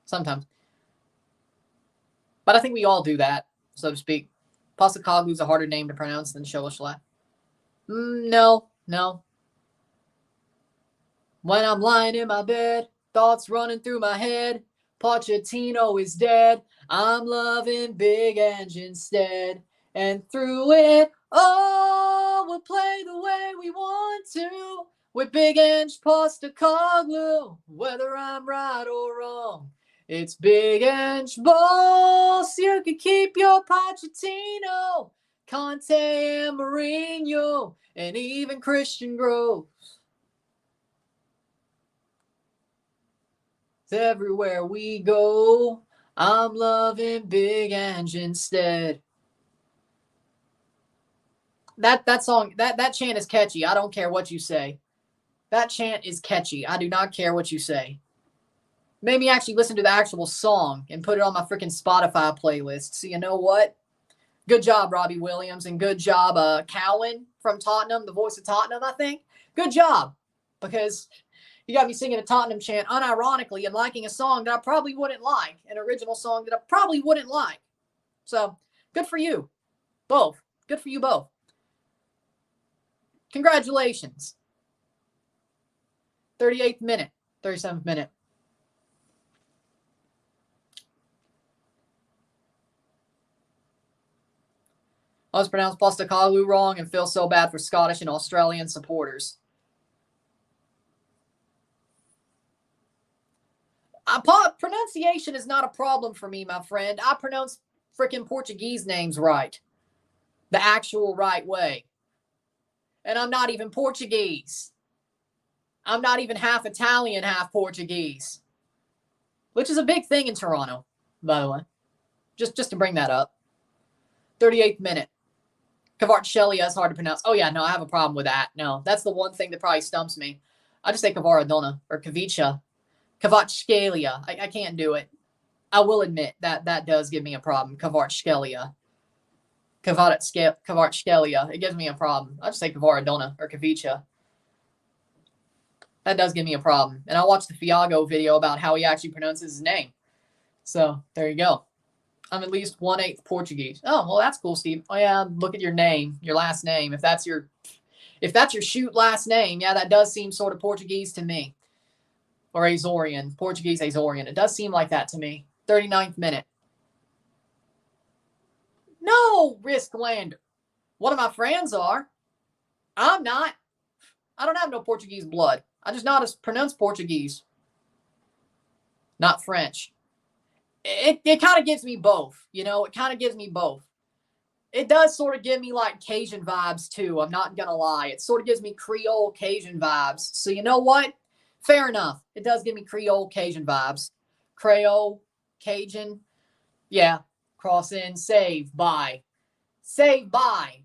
Sometimes. But I think we all do that, so to speak. Postecoglou is a harder name to pronounce than Szoboszlai. No. When I'm lying in my bed, thoughts running through my head. Pochettino is dead. I'm loving Big Ange instead. And through it all, we'll play the way we want to. With Big Ange Postecoglou, whether I'm right or wrong. It's Big Ange boss. You can keep your Pochettino, Conte and Mourinho, and even Christian Groves. Everywhere we go, I'm loving Big Ange instead. That song, that chant is catchy. I don't care what you say. That chant is catchy. I do not care what you say. Made me actually listen to the actual song and put it on my freaking Spotify playlist. So you know what? Good job, Robbie Williams, and good job, Cowan from Tottenham, the voice of Tottenham, I think. Good job, because you got me singing a Tottenham chant unironically and liking a song that I probably wouldn't like, an original song that I probably wouldn't like. So, good for you. Both. Good for you both. Congratulations. 38th minute, 37th minute. I was pronounced Postecoglou wrong and feel so bad for Scottish and Australian supporters. Pronunciation is not a problem for me, my friend. I pronounce freaking Portuguese names right. The actual right way. And I'm not even Portuguese. I'm not even half Italian, half Portuguese. Which is a big thing in Toronto, by the way. Just to bring that up. 38th minute. Kvaratskhelia is hard to pronounce. Oh, yeah, no, I have a problem with that. No, that's the one thing that probably stumps me. I just say Kvaradona or Kavicha. Kvaratskhelia. I can't do it. I will admit that does give me a problem. Kvaratskhelia. Kvaratskhelia. It gives me a problem. I just say Kvaradona or Kavicha. That does give me a problem. And I watched the Fiago video about how he actually pronounces his name. So there you go. I'm at least 1/8 Portuguese. Oh, well, that's cool, Steve. Oh yeah, look at your name, your last name. If that's your shoot last name, yeah, that does seem sort of Portuguese to me. Or Azorian, Portuguese Azorian. It does seem like that to me. 39th minute. No, Risk Lander. One of my friends are. I'm not. I don't have no Portuguese blood. I just know how to pronounce Portuguese. Not French. It kind of gives me both. You know, it kind of gives me both. It does sort of give me like Cajun vibes too. I'm not going to lie. It sort of gives me Creole Cajun vibes. So you know what? Fair enough. It does give me Creole Cajun vibes. Creole, Cajun. Yeah. Cross in, save by. Save by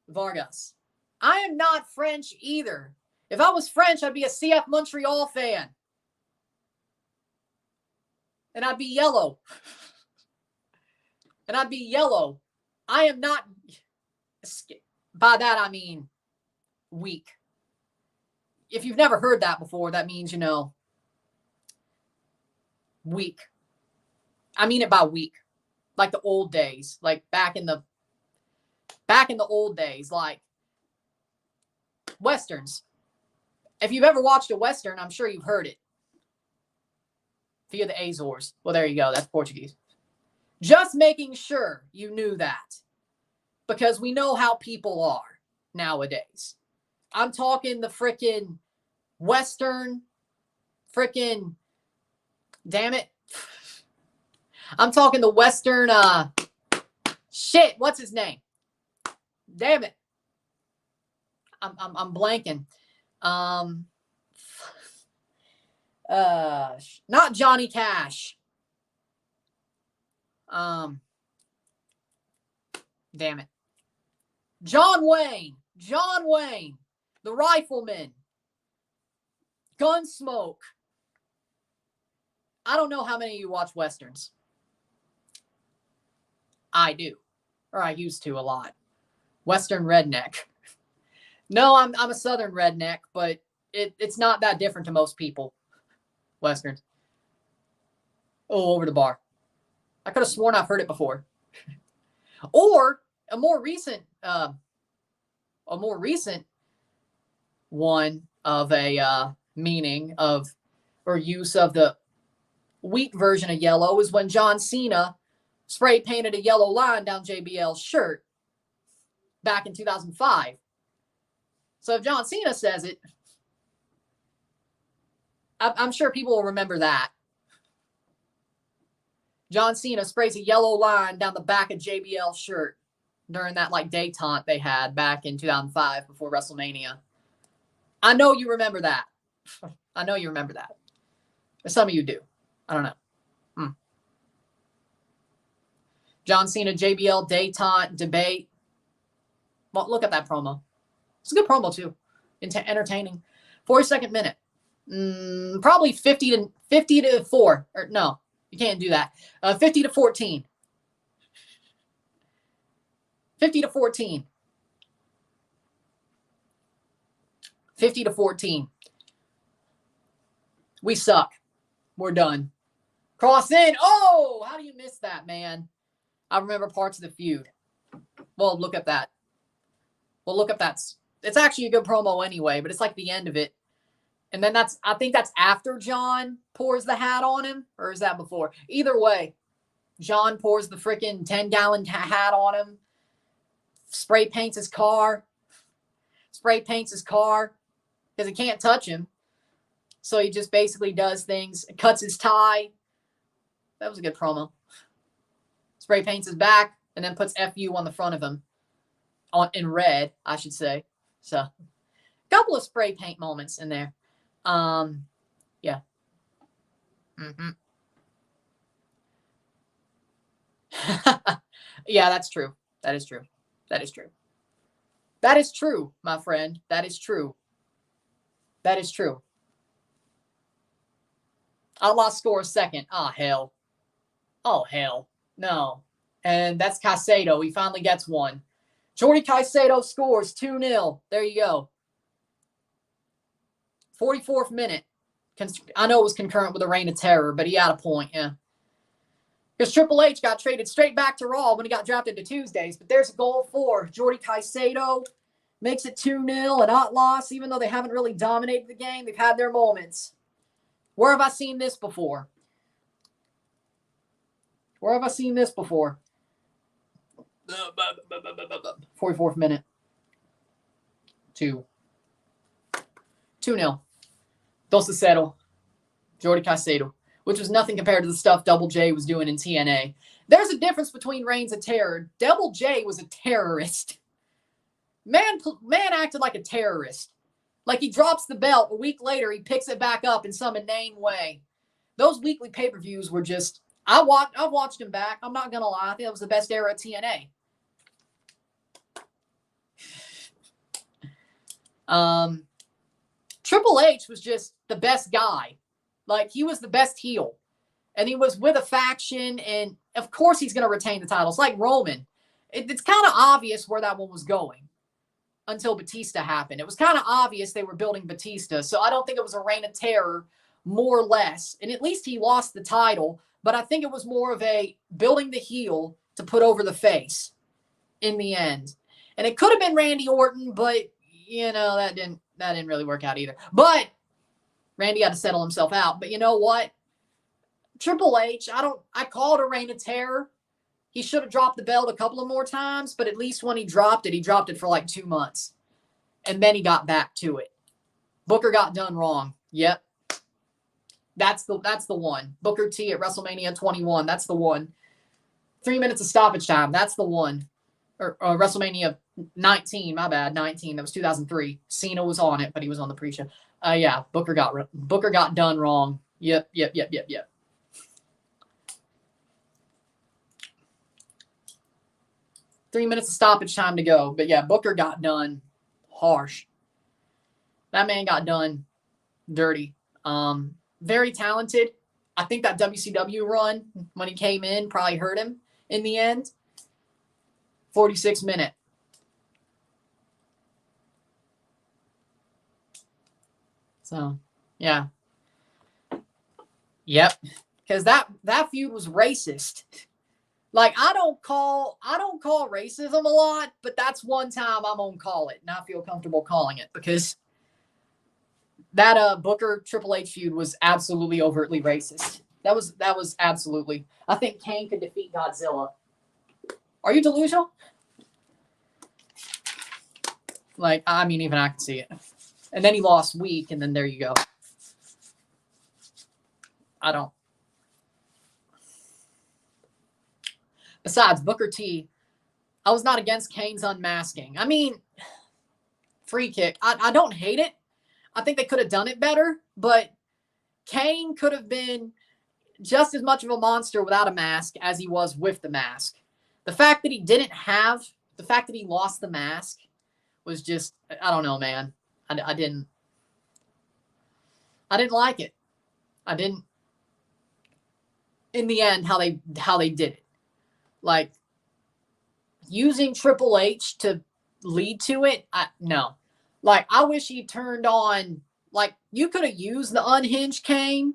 Vargas. I am not French either. If I was French, I'd be a CF Montreal fan. And I'd be yellow. And I'd be yellow. I am not, by that I mean weak. If you've never heard that before, that means, you know, weak. I mean it by weak. Like the old days. Like back in the old days. Like Westerns. If you've ever watched a Western, I'm sure you've heard it. Via the Azores. Well, there you go. That's Portuguese. Just making sure you knew that. Because we know how people are nowadays. I'm talking the frickin' Western, frickin', damn it. I'm talking the Western, shit, what's his name? Damn it. I'm blanking. Not Johnny Cash. Damn it. John Wayne, the Rifleman, Gunsmoke. I don't know how many of you watch Westerns. I do, or I used to a lot. Western redneck. No, I'm a Southern redneck, but it's not that different to most people. Westerns. Oh, over the bar. I could have sworn I've heard it before. Or a more recent one of a meaning of or use of the wheat version of yellow is when John Cena spray painted a yellow line down JBL's shirt back in 2005. So if John Cena says it, I'm sure people will remember that. John Cena sprays a yellow line down the back of JBL's shirt during that like detente they had back in 2005 before WrestleMania. I know you remember that. I know you remember that. But some of you do. I don't know. John Cena, JBL, detente, debate. Well, look at that promo. It's a good promo too. Entertaining. 42nd minute. Probably 50 to 4. Or no, you can't do that. 50 to 14. 50 to 14. 50 to 14. We suck. We're done. Cross in. Oh, how do you miss that, man? I remember parts of the feud. Well, look at that. It's actually a good promo anyway, but it's like the end of it. And then I think that's after John pours the hat on him, or is that before? Either way, John pours the freaking 10-gallon hat on him, spray paints his car because he can't touch him. So he just basically does things, cuts his tie. That was a good promo. Spray paints his back and then puts FU on the front of him, in red, I should say. So a couple of spray paint moments in there. Yeah. Yeah, that's true. That is true. That is true. That is true, my friend. That is true. That is true. Outlaw scores second. Ah, hell. Oh, hell. No. And that's Caicedo. He finally gets one. Jordi Caicedo scores 2-0. There you go. 44th minute. I know it was concurrent with a reign of terror, but he had a point, yeah. Because Triple H got traded straight back to Raw when he got drafted to Tuesdays. But there's a goal for Jordi Caicedo. Makes it 2-0, an out loss. Even though they haven't really dominated the game, they've had their moments. Where have I seen this before? Where have I seen this before? 44th minute. 2-0. Dos Cero. Jordi Caicedo. Which was nothing compared to the stuff Double J was doing in TNA. There's a difference between reigns of terror. Double J was a terrorist. Man acted like a terrorist. Like he drops the belt. A week later, he picks it back up in some inane way. Those weekly pay-per-views were just... I've watched him back. I'm not going to lie. I think that was the best era of TNA. Triple H was just the best guy. Like, he was the best heel. And he was with a faction, and of course he's going to retain the titles. Like Roman. It's kind of obvious where that one was going until Batista happened. It was kind of obvious they were building Batista, so I don't think it was a reign of terror, more or less. And at least he lost the title, but I think it was more of a building the heel to put over the face in the end. And it could have been Randy Orton, but, you know, that didn't really work out either. But Randy had to settle himself out. But you know what? Triple H, I called a reign of terror. He should have dropped the belt a couple of more times, but at least when he dropped it for like 2 months. And then he got back to it. Booker got done wrong. Yep. That's the one. Booker T at WrestleMania 21. That's the one. 3 minutes of stoppage time. That's the one. Or WrestleMania 19. My bad. 19. That was 2003. Cena was on it, but he was on the pre-show. Yeah. Booker got done wrong. Yep. 3 minutes of stoppage time to go. But yeah, Booker got done harsh. That man got done dirty. Very talented. I think that WCW run when he came in probably hurt him in the end. 46 minute. So, yeah. Yep. Because that feud was racist. Like, I don't call racism a lot, but that's one time I'm gonna call it, and I feel comfortable calling it because that Booker Triple H feud was absolutely overtly racist. That was absolutely. I think Kane could defeat Godzilla. Are you delusional? Like, I mean, even I can see it. And then he lost weak, and then there you go. I don't. Besides, Booker T, I was not against Kane's unmasking. I mean, free kick. I don't hate it. I think they could have done it better, but Kane could have been just as much of a monster without a mask as he was with the mask. The fact that he lost the mask was just, I don't know, man. I didn't like it. I didn't. In the end, how they did it. Like, using Triple H to lead to it, no. Like, I wish he turned on, like, you could have used the unhinged Kane,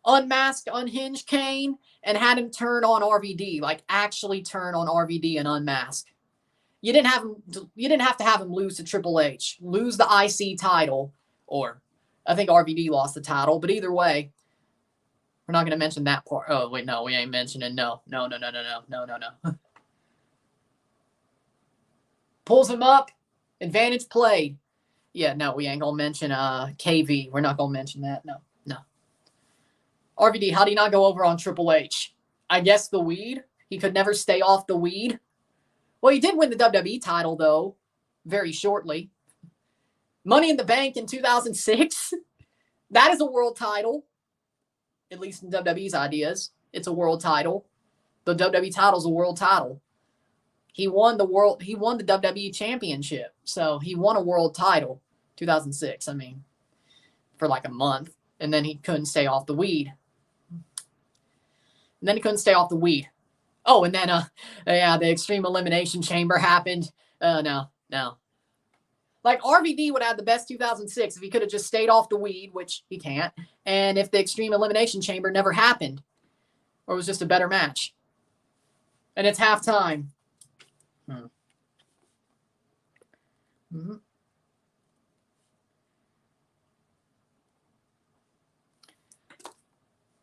unmasked unhinged Kane, and had him turn on RVD, like, actually turn on RVD and unmask. You didn't have to have him lose to Triple H, lose the IC title, or I think RVD lost the title, but either way, we're not going to mention that part. Oh, wait, no, we ain't mentioning. No. Pulls him up. Advantage played. Yeah, no, we ain't going to mention KV. We're not going to mention that. No. RVD, how do you not go over on Triple H? I guess the weed. He could never stay off the weed. Well, he did win the WWE title, though, very shortly. Money in the Bank in 2006. That is a world title. At least in WWE's ideas, it's a world title. The WWE title is a world title. He won the WWE championship. So he won a world title, 2006. I mean, for like a month, and then he couldn't stay off the weed. Oh, and then yeah, the Extreme Elimination Chamber happened. No. Like, RVD would have the best 2006 if he could have just stayed off the weed, which he can't, and if the Extreme Elimination Chamber never happened, or it was just a better match. And it's halftime. Mm-hmm.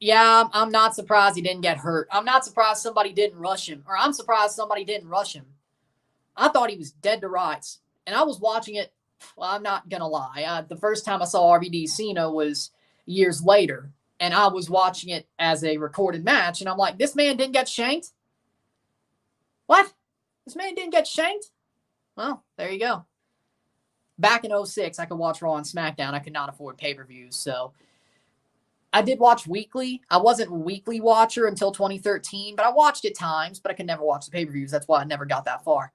Yeah, I'm not surprised he didn't get hurt. I'm not surprised somebody didn't rush him. Or I'm surprised somebody didn't rush him. I thought he was dead to rights. And I was watching it. Well, I'm not going to lie. The first time I saw RVD Cena was years later. And I was watching it as a recorded match. And I'm like, this man didn't get shanked? What? This man didn't get shanked? Well, there you go. Back in 2006, I could watch Raw and SmackDown. I could not afford pay-per-views, so I did watch weekly. I wasn't a weekly watcher until 2013, but I watched it times, but I could never watch the pay-per-views. That's why I never got that far.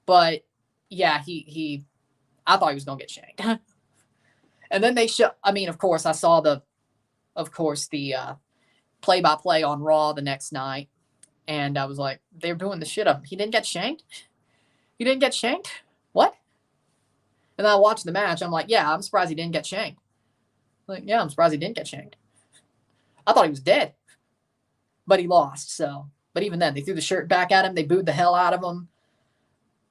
But yeah, I thought he was going to get shanked. And then of course, I saw the play-by-play on Raw the next night. And I was like, they're doing the shit up. He didn't get shanked? He didn't get shanked? What? And then I watched the match. I'm like, yeah, I'm surprised he didn't get shanked. Like, yeah, I'm surprised he didn't get shanked. I thought he was dead. But he lost, so. But even then, they threw the shirt back at him. They booed the hell out of him.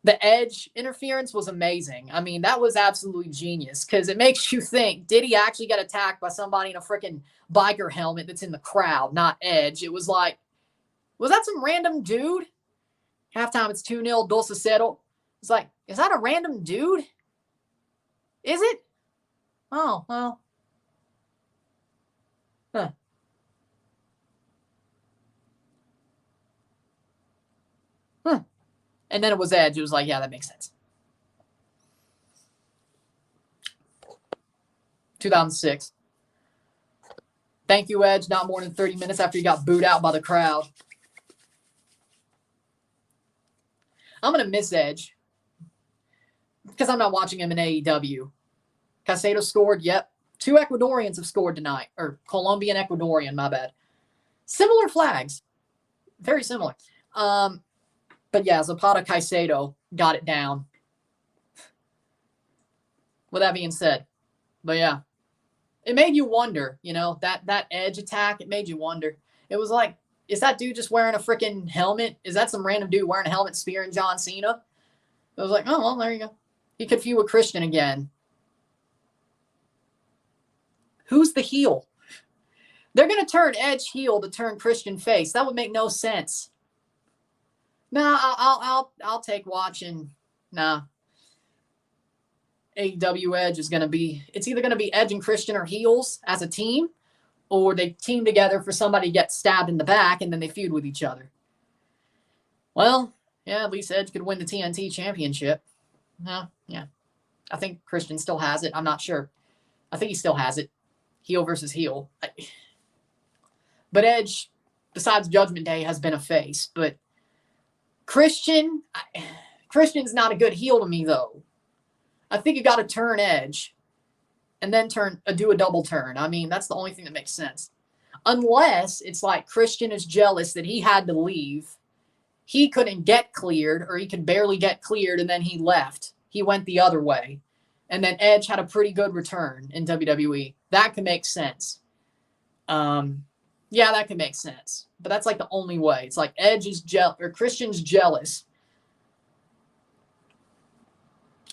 The Edge interference was amazing. I mean, that was absolutely genius because it makes you think, did he actually get attacked by somebody in a freaking biker helmet that's in the crowd, not Edge? It was like, was that some random dude? Halftime, it's 2-0, 2-0. It's like, is that a random dude? Is it? Oh, well. Huh. And then it was Edge. It was like, yeah, that makes sense. 2006. Thank you, Edge. Not more than 30 minutes after he got booed out by the crowd. I'm going to miss Edge because I'm not watching him in AEW. Caicedo scored. Yep. 2 Ecuadorians have scored tonight. Or Colombian, Ecuadorian, my bad. Similar flags. Very similar. But yeah, Zapata Caicedo got it down. With that being said. But yeah. It made you wonder, that Edge attack, it made you wonder. It was like, is that dude just wearing a freaking helmet? Is that some random dude wearing a helmet spearing John Cena? It was like, oh, well, there you go. He could feud with Christian again. Who's the heel? They're going to turn Edge heel to turn Christian face. That would make no sense. Nah, I'll take watching. Nah. AEW Edge is going to be, it's either going to be Edge and Christian or heels as a team, or they team together for somebody to get stabbed in the back and then they feud with each other. Well, yeah, at least Edge could win the TNT championship. Yeah. I think Christian still has it. I'm not sure. I think he still has it. Heel versus heel. But Edge, besides Judgment Day, has been a face. But Christian's not a good heel to me, though. I think you got to turn Edge and then do a double turn. I mean, that's the only thing that makes sense. Unless it's like Christian is jealous that he had to leave. He couldn't get cleared, or he could barely get cleared, and then he left. He went the other way. And then Edge had a pretty good return in WWE. That can make sense. Yeah, that can make sense. But that's like the only way. It's like Christian's jealous.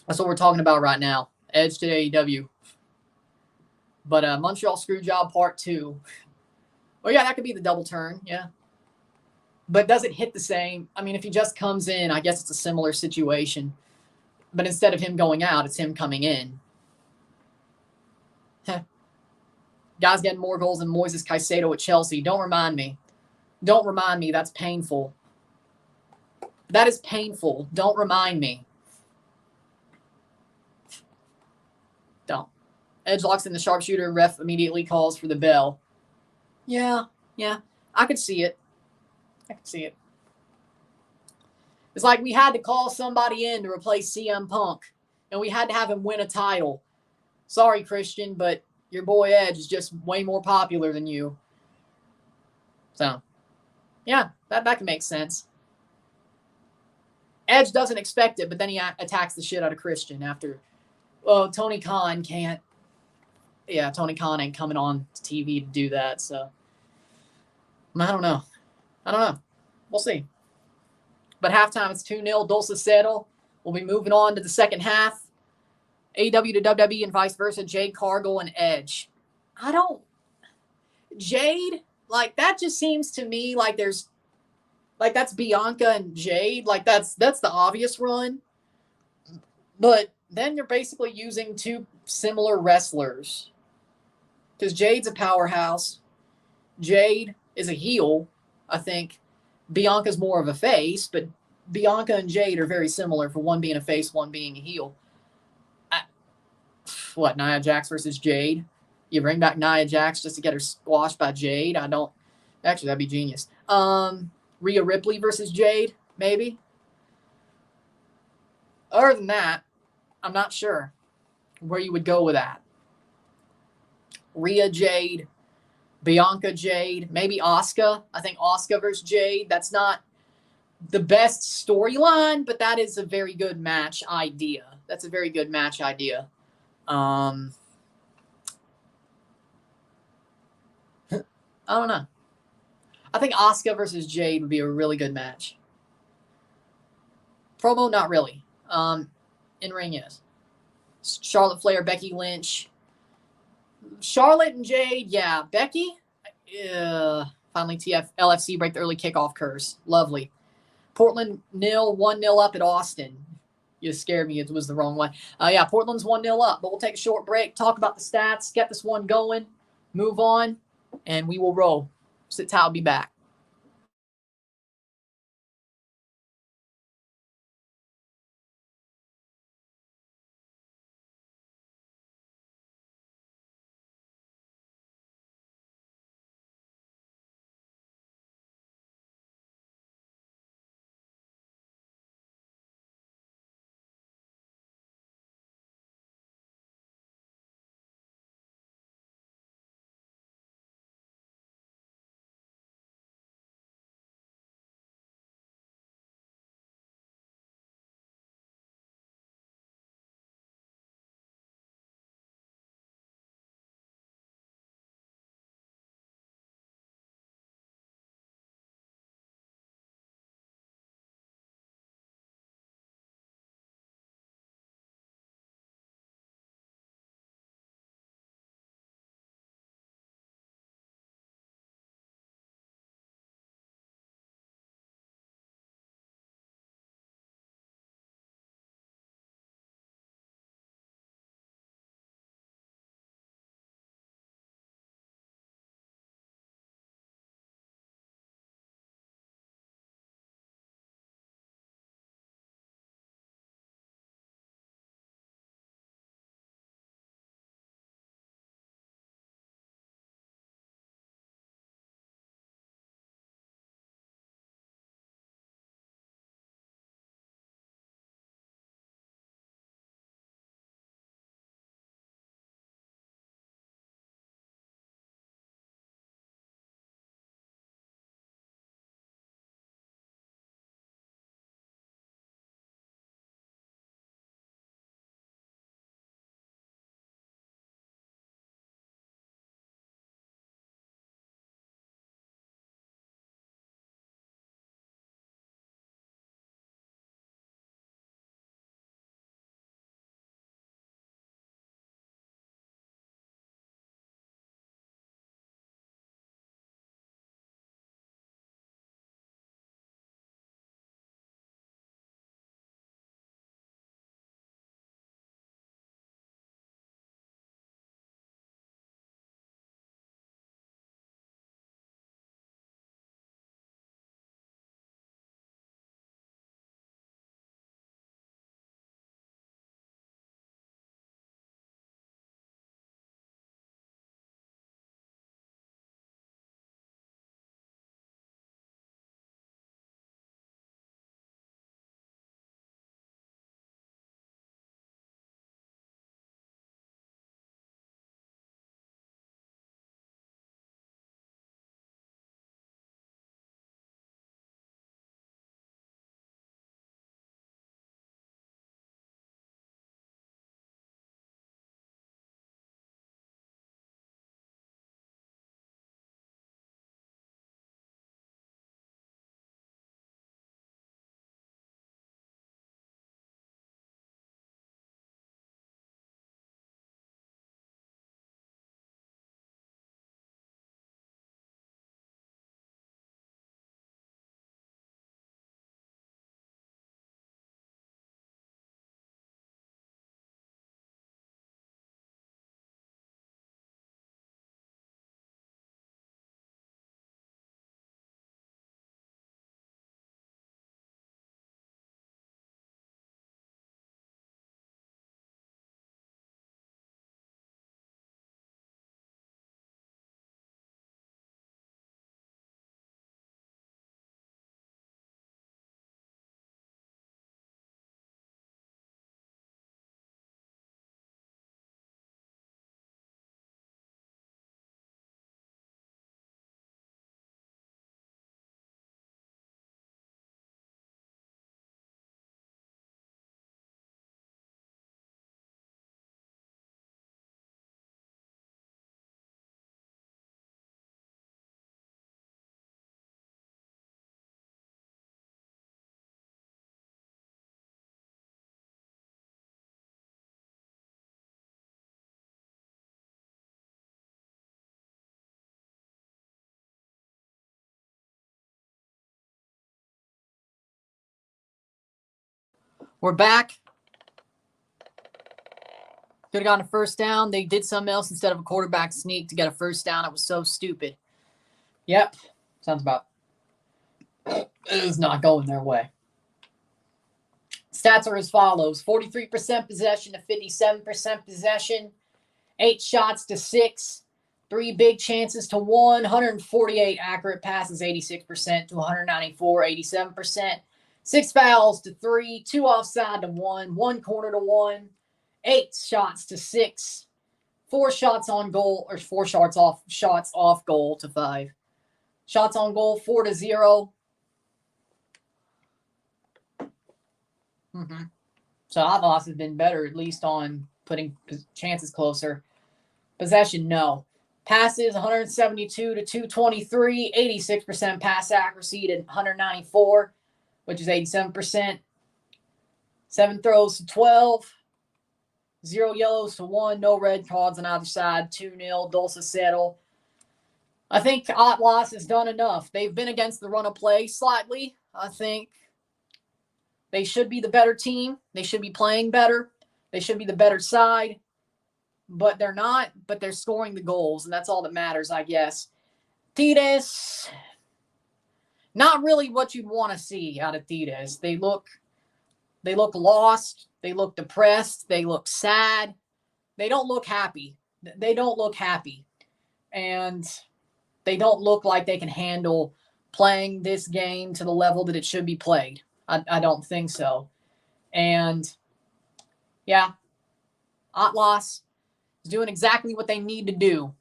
That's what we're talking about right now. Edge to AEW. But Montreal Screwjob Part 2. Oh, yeah, that could be the double turn. Yeah. But does it hit the same? I mean, if he just comes in, I guess it's a similar situation. But instead of him going out, it's him coming in. Guys getting more goals than Moises Caicedo at Chelsea. Don't remind me. Don't remind me. That's painful. That is painful. Don't remind me. Don't. Edge locks in the sharpshooter. Ref immediately calls for the bell. Yeah. I could see it. It's like we had to call somebody in to replace CM Punk, and we had to have him win a title. Sorry, Christian, but your boy Edge is just way more popular than you. So, yeah, that can make sense. Edge doesn't expect it, but then he attacks the shit out of Christian after. Well, Tony Khan can't. Yeah, Tony Khan ain't coming on TV to do that. So, I don't know. We'll see. But halftime, it's 2-0. Dulce Settle. We'll be moving on to the second half. AEW to WWE and vice versa. Jade Cargill and Edge. Jade, like, that just seems to me like there's, like, that's Bianca and Jade. Like, that's the obvious run. But then you're basically using two similar wrestlers. Because Jade's a powerhouse. Jade is a heel, I think. Bianca's more of a face, but Bianca and Jade are very similar for one being a face, one being a heel. Nia Jax versus Jade? You bring back Nia Jax just to get her squashed by Jade? Actually, that'd be genius. Rhea Ripley versus Jade, maybe? Other than that, I'm not sure where you would go with that. Rhea Jade, Bianca Jade, maybe Asuka. I think Asuka versus Jade. That's not the best storyline, but that is a very good match idea. I don't know. I think Asuka versus Jade would be a really good match. Promo, not really. In ring, yes. Charlotte Flair, Becky Lynch. Charlotte and Jade, yeah. Becky, finally LFC break the early kickoff curse. Lovely. Portland 1-0 up at Austin. You scared me. It was the wrong way. Portland's 1-0 up. But we'll take a short break, talk about the stats, get this one going, move on, and we will roll. Sit tight, I'll be back. We're back. Could have gotten a first down. They did something else instead of a quarterback sneak to get a first down. It was so stupid. Yep. Sounds about it is not going their way. Stats are as follows. 43% possession to 57% possession. 8 shots to 6. 3 big chances to 1. 148 accurate passes, 86% to 194, 87%. 6 fouls to 3. 2 offside to 1. 1 corner to 1. 8 shots to 6. 4 shots on goal, or 4 shots off goal to 5. Shots on goal, 4 to 0. So Atlas has been better, at least on putting chances closer. Possession, no. Passes, 172 to 223. 86% pass accuracy to 194, which is 87%. 7 throws to 12. 0 yellows to 1. No red cards on either side. 2-0. Dulce settle. I think Atlas has done enough. They've been against the run of play slightly. I think they should be the better team. They should be playing better. They should be the better side. But they're not. But they're scoring the goals, and that's all that matters, I guess. Tigres, not really what you'd want to see out of Tigres. They look lost. They look depressed. They look sad. They don't look happy. They don't look happy. And they don't look like they can handle playing this game to the level that it should be played. I don't think so. And, yeah, Atlas is doing exactly what they need to do.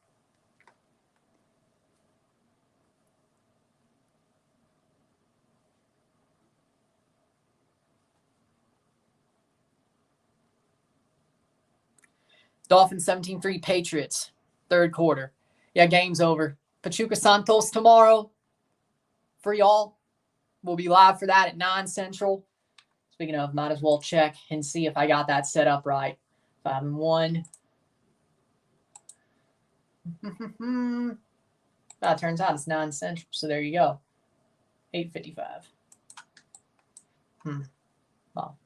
Dolphins 17-3 Patriots, third quarter. Yeah, game's over. Pachuca Santos tomorrow for y'all. We'll be live for that at 9 Central. Speaking of, might as well check and see if I got that set up right. 5-1. It turns out it's 9 Central, so there you go. 8:55. Well.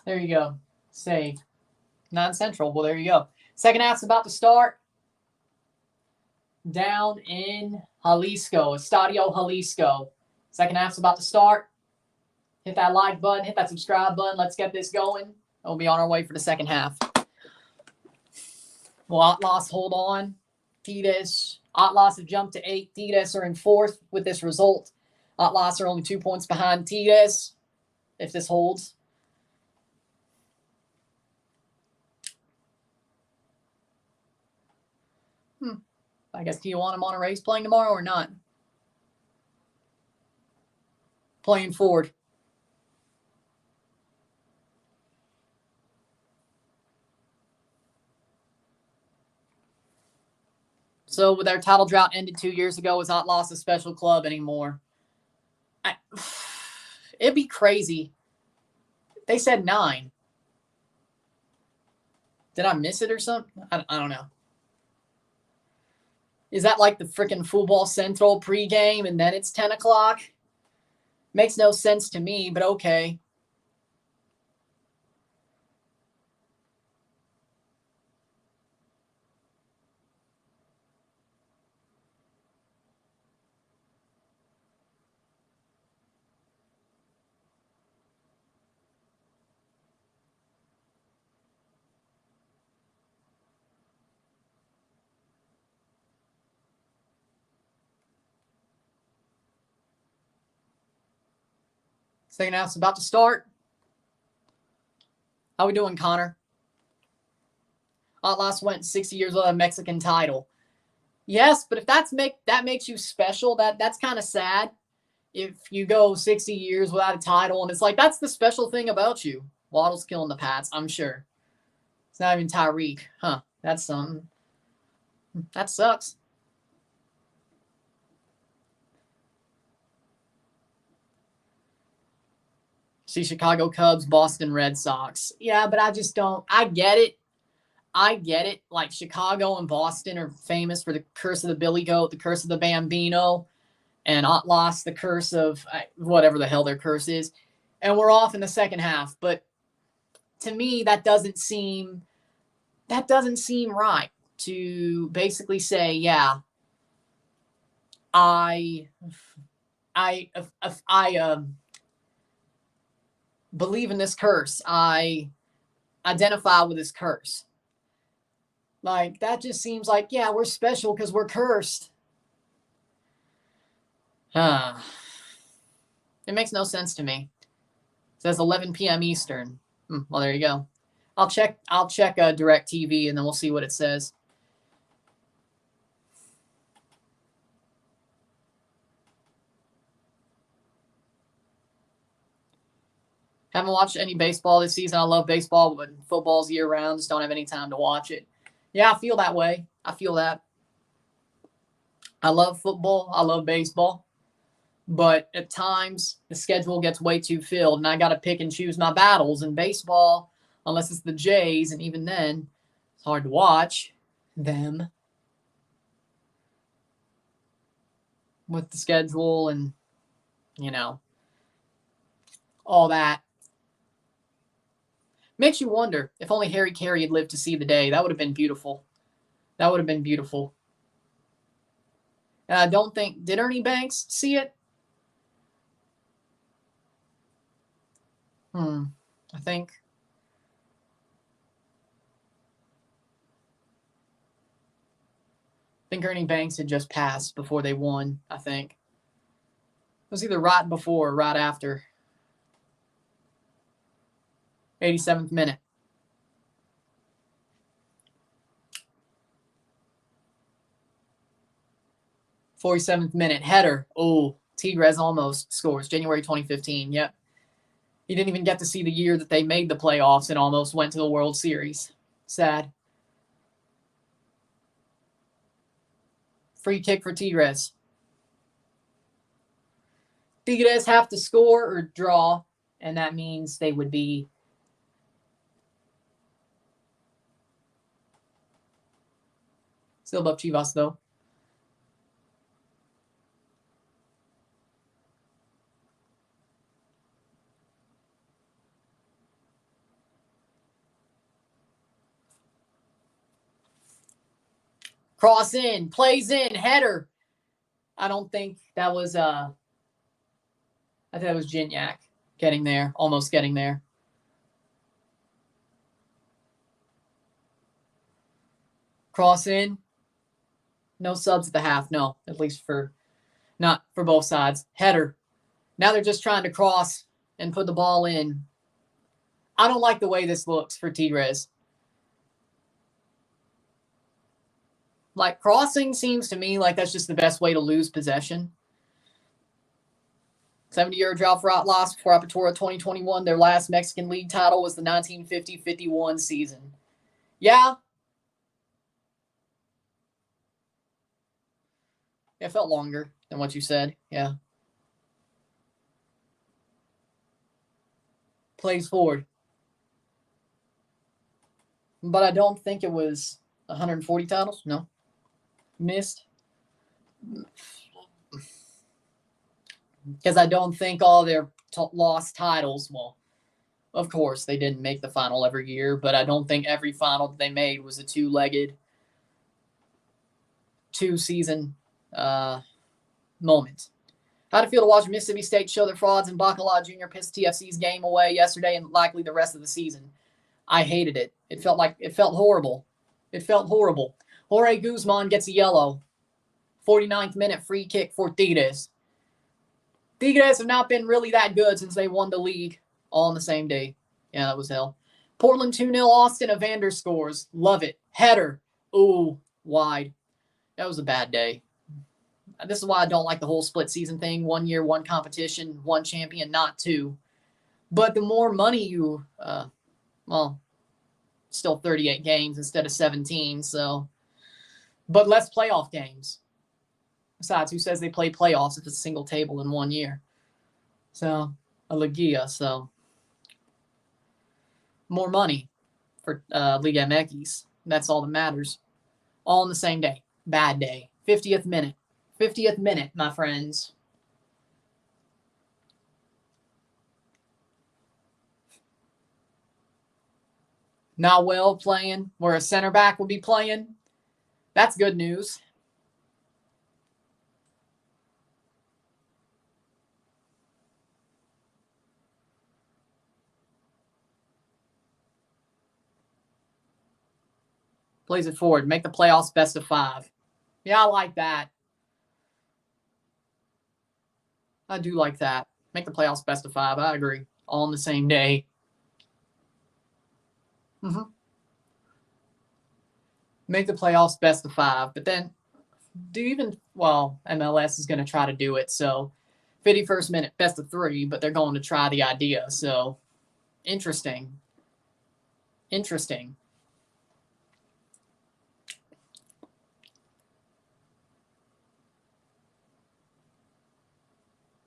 There you go. Save. 9 Central. Well, there you go. Second half's about to start. Down in Jalisco. Estadio Jalisco. Second half's about to start. Hit that like button. Hit that subscribe button. Let's get this going. We'll be on our way for the second half. Well, Atlas hold on. Tigres. Atlas have jumped to 8. Tigres are in 4th with this result. Atlas are only 2 points behind Tigres if this holds. I guess, do you want Monterrey's playing tomorrow or not? Playing Ford. So with our title drought ended 2 years ago, is Atlas a special club anymore? It'd be crazy. They said 9. Did I miss it or something? I don't know. Is that like the freaking Football Central pregame and then it's 10 o'clock? Makes no sense to me, but okay. Second half's about to start. How we doing, Connor? Atlas went 60 years without a Mexican title. Yes, but if that makes you special, that's kind of sad. If you go 60 years without a title, and it's like, that's the special thing about you. Waddle's killing the Pats, I'm sure. It's not even Tyreek. Huh. That's something. That sucks. See Chicago Cubs, Boston Red Sox. Yeah, but I just don't. I get it. Like Chicago and Boston are famous for the curse of the Billy Goat, the curse of the Bambino, and Atlas, the curse of whatever the hell their curse is. And we're off in the second half. But to me, that doesn't seem right to basically say, yeah, I believe in this curse. I identify with this curse. Like, that just seems like, yeah, we're special because we're cursed. It makes no sense to me. It says 11 p.m. Eastern. Well, there you go. I'll check DirecTV, and then we'll see what it says. Haven't watched any baseball this season. I love baseball, but football's year-round. Just don't have any time to watch it. Yeah, I feel that way. I feel that. I love football. I love baseball. But at times, the schedule gets way too filled, and I got to pick and choose my battles. In baseball, unless it's the Jays, and even then, it's hard to watch them with the schedule and, all that. Makes you wonder if only Harry Carey had lived to see the day. That would have been beautiful. That would have been beautiful. And I don't think, did Ernie Banks see it? I think Ernie Banks had just passed before they won, I think. It was either right before or right after. 87th minute. 47th minute header. Oh, Tigres almost scores. January 2015. Yep. He didn't even get to see the year that they made the playoffs and almost went to the World Series. Sad. Free kick for Tigres. Tigres have to score or draw, and that means they would be still above Chivas, though. Cross in, plays in, header. I don't think that was I think that was Gignac getting there, almost getting there. Cross in. No subs at the half, no. At least not for both sides. Header. Now they're just trying to cross and put the ball in. I don't like the way this looks for Tigres. Like, crossing seems to me like that's just the best way to lose possession. 70-year drought for Atlas before Apertura 2021. Their last Mexican League title was the 1950-51 season. Yeah. It felt longer than what you said. Yeah. Plays forward. But I don't think it was 140 titles. No. Missed. Because I don't think all their lost titles, well, of course, they didn't make the final every year, but I don't think every final that they made was a two-legged, two-season moment. How'd it feel to watch Mississippi State show their frauds and Bacala Jr. piss TFC's game away yesterday and likely the rest of the season? I hated it. It felt horrible. It felt horrible. Jorge Guzman gets a yellow. 49th minute free kick for Tigres. Tigres have not been really that good since they won the league all on the same day. Yeah, that was hell. Portland 2-0 Austin. Evander scores. Love it. Header. Ooh, wide. That was a bad day. This is why I don't like the whole split season thing. 1 year, one competition, one champion, not two. But the more money you, well, still 38 games instead of 17, so, but less playoff games. Besides, who says they play playoffs if it's a single table in 1 year? So, a Ligia, so more money for Liga MX. That's all that matters. All on the same day. Bad day. 50th minute. 50th minute, my friends. Nawell playing where a center back will be playing. That's good news. Plays it forward. Make the playoffs best of 5. Yeah, I like that. I do like that. Make the playoffs best of 5. I agree. All on the same day. Make the playoffs best of 5. But then, MLS is going to try to do it. So, 51st minute, best of 3, but they're going to try the idea. So, interesting.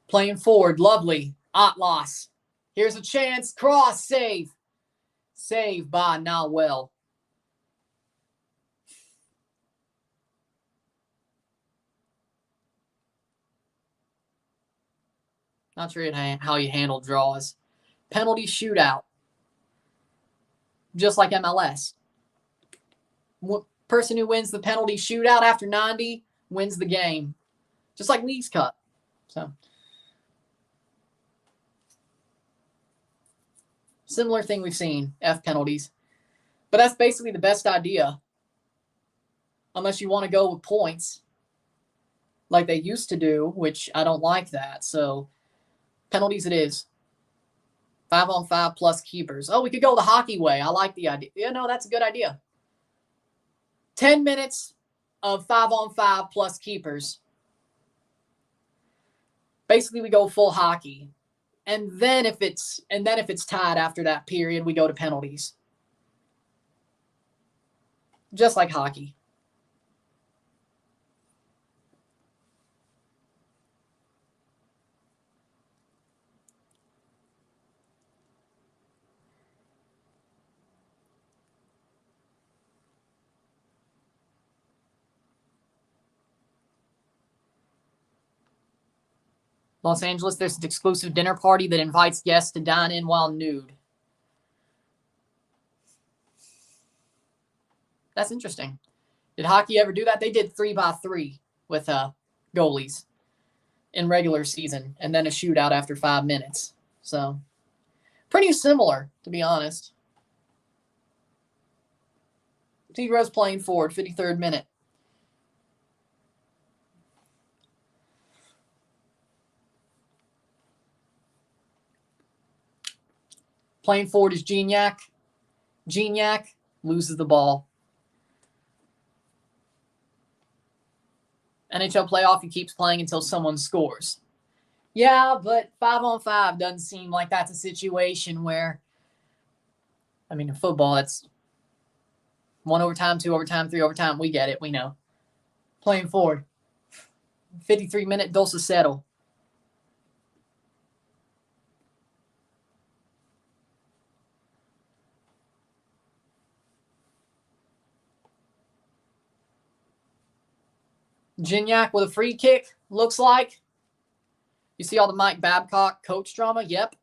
Playing forward, lovely. Atlas. Here's a chance. Cross, save. Save by Nawell. Not sure how you handle draws. Penalty shootout. Just like MLS. Person who wins the penalty shootout after 90 wins the game. Just like Leagues Cup. So, similar thing we've seen, F penalties. But that's basically the best idea. Unless you want to go with points like they used to do, which I don't like that. So, penalties it is. 5-on-5 plus keepers. Oh, we could go the hockey way. I like the idea. Yeah, no, that's a good idea. 10 minutes of 5-on-5 plus keepers. Basically, we go full hockey. And then if it's tied after that period, we go to penalties. Just like hockey. Los Angeles, there's an exclusive dinner party that invites guests to dine in while nude. That's interesting. Did hockey ever do that? They did 3x3 with goalies in regular season, and then a shootout after 5 minutes. So, pretty similar, to be honest. Tigres playing forward, 53rd minute. Playing forward is Gignac. Gignac loses the ball. NHL playoff, he keeps playing until someone scores. Yeah, but 5-on-5 doesn't seem like that's a situation where, in football, that's 1 overtime, 2 overtime, 3 overtime. We get it. We know. Playing forward. 53-minute Dulce settle. Gignac with a free kick, looks like. You see all the Mike Babcock coach drama? Yep.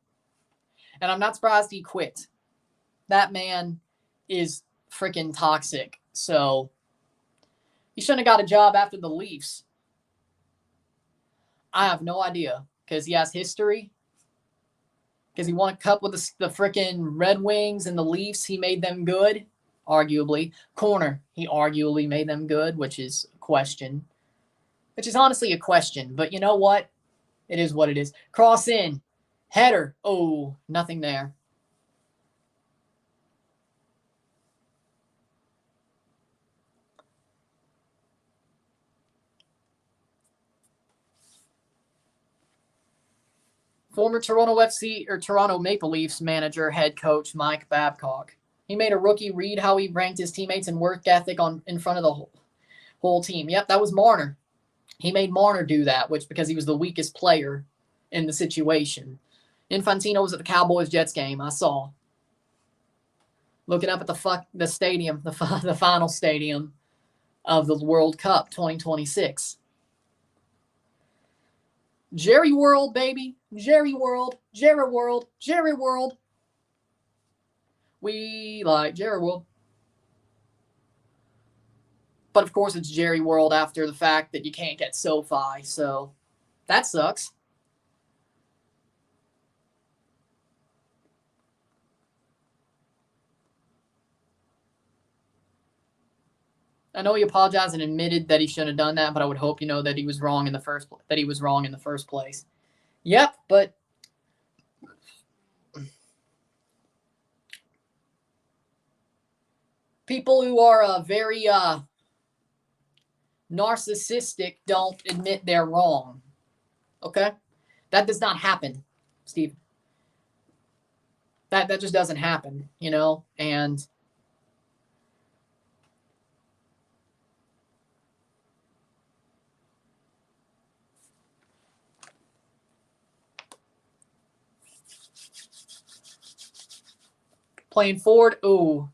And I'm not surprised he quit. That man is freaking toxic. So he shouldn't have got a job after the Leafs. I have no idea because he has history. Because he won a cup with the freaking Red Wings and the Leafs. He made them good, arguably. Corner, he arguably made them good, which is a question. Which is honestly a question. But you know what? It is what it is. Cross in. Header. Oh, nothing there. Former Toronto FC or Toronto Maple Leafs manager, head coach Mike Babcock. He made a rookie read how he ranked his teammates and work ethic in front of the whole team. Yep, that was Marner. He made Marner do that, which because he was the weakest player in the situation. Infantino was at the Cowboys-Jets game. I saw. Looking up at the stadium, the final stadium of the World Cup 2026. Jerry World, baby. Jerry World. Jerry World. Jerry World. We like Jerry World. But of course it's Jerry World after the fact that you can't get SoFi, so that sucks. I know he apologized and admitted that he shouldn't have done that, but I would hope you know that he was wrong in the first place. Yep, but people who are very narcissistic don't admit they're wrong. Okay? That does not happen, Steve. That just doesn't happen, you know? And playing forward, ooh.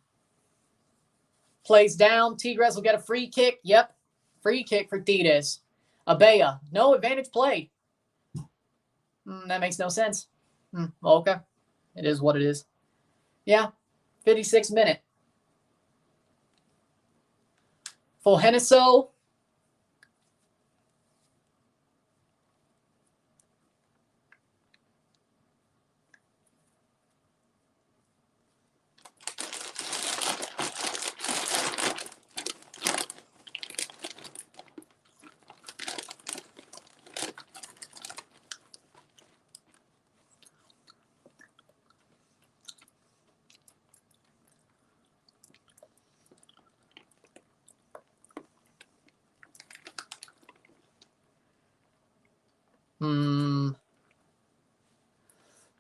Plays down. Tigres will get a free kick. Yep. Free kick for Tigres. Abella. No advantage play. That makes no sense. Okay. It is what it is. Yeah. 56th minute. Fulheniso.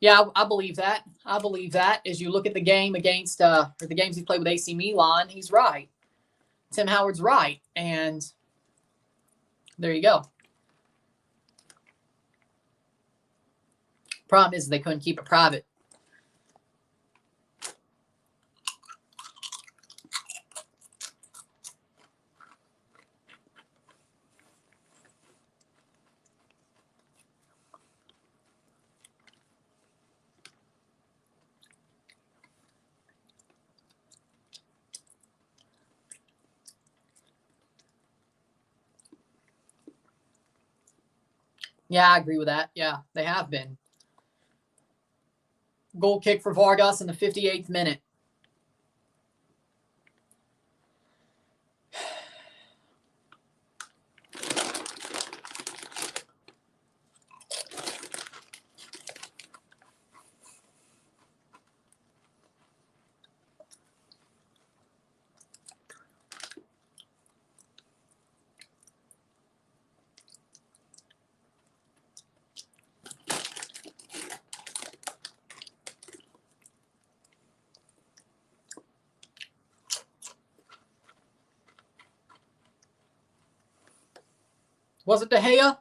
Yeah, I believe that. I believe that. As you look at the game against, or the games he played with AC Milan, he's right. Tim Howard's right. And there you go. Problem is they couldn't keep it private. Yeah, I agree with that. Yeah, they have been. Goal kick for Vargas in the 58th minute. Was it De Gea?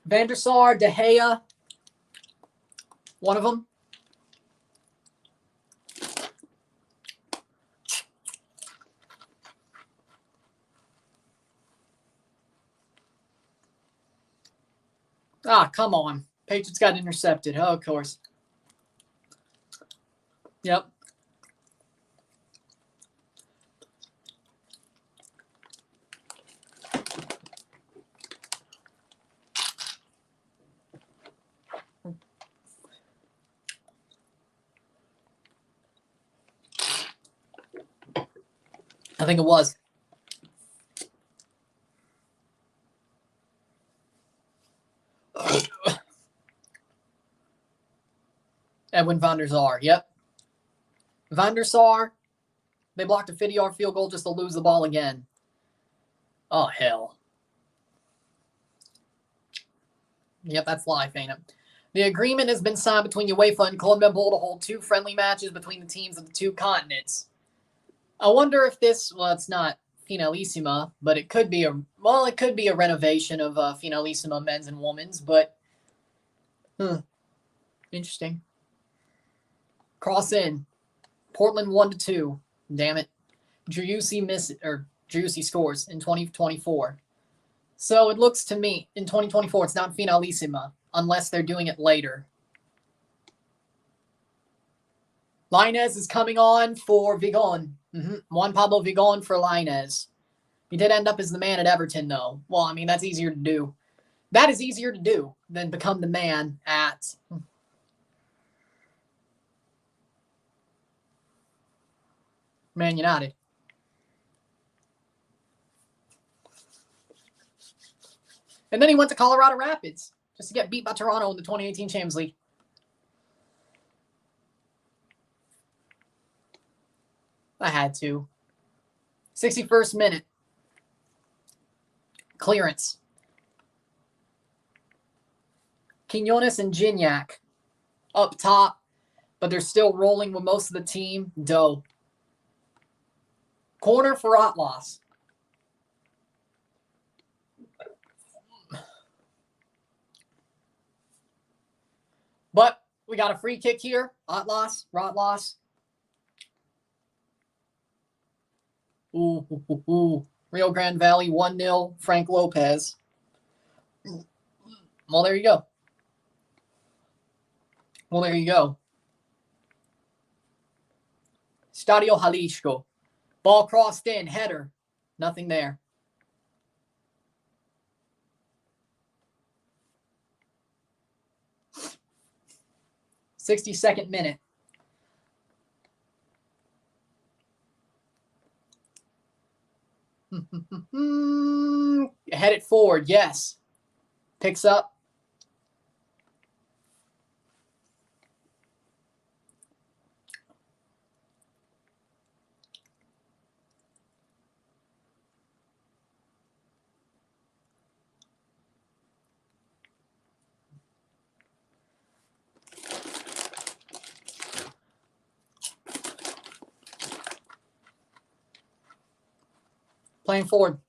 Van der Sar, De Gea. One of them. Ah, come on. Patriots got intercepted. Oh, of course. Yep. I think it was. Edwin van der Sar. Yep. Van der Sar. They blocked a 50-yard field goal just to lose the ball again. Oh, hell. Yep, that's life, ain't it? The agreement has been signed between UEFA and CONMEBOL to hold 2 friendly matches between the teams of the 2 continents. I wonder if this, well, it's not Finalissima, but it could be a renovation of Finalissima men's and women's, but interesting. Cross in. Portland 1-2. Damn it. Driussi scores in 2024. So it looks to me in 2024 it's not Finalissima unless they're doing it later. Lainez is coming on for Vigon. Juan Pablo Vigon for Lainez. He did end up as the man at Everton, though. Well, I mean, that's easier to do. That is easier to do than become the man at Man United. And then he went to Colorado Rapids just to get beat by Toronto in the 2018 Champions League. I had to. 61st minute. Clearance. Quinones and Gignac up top, but they're still rolling with most of the team. Doe. Corner for Atlas. But we got a free kick here. Atlas. Ooh. Rio Grande Valley 1-0. Frank Lopez. Well, there you go. Stadio Jalisco. Ball crossed in. Header. Nothing there. '62nd minute. Head it forward. Yes. Picks up. Playing forward.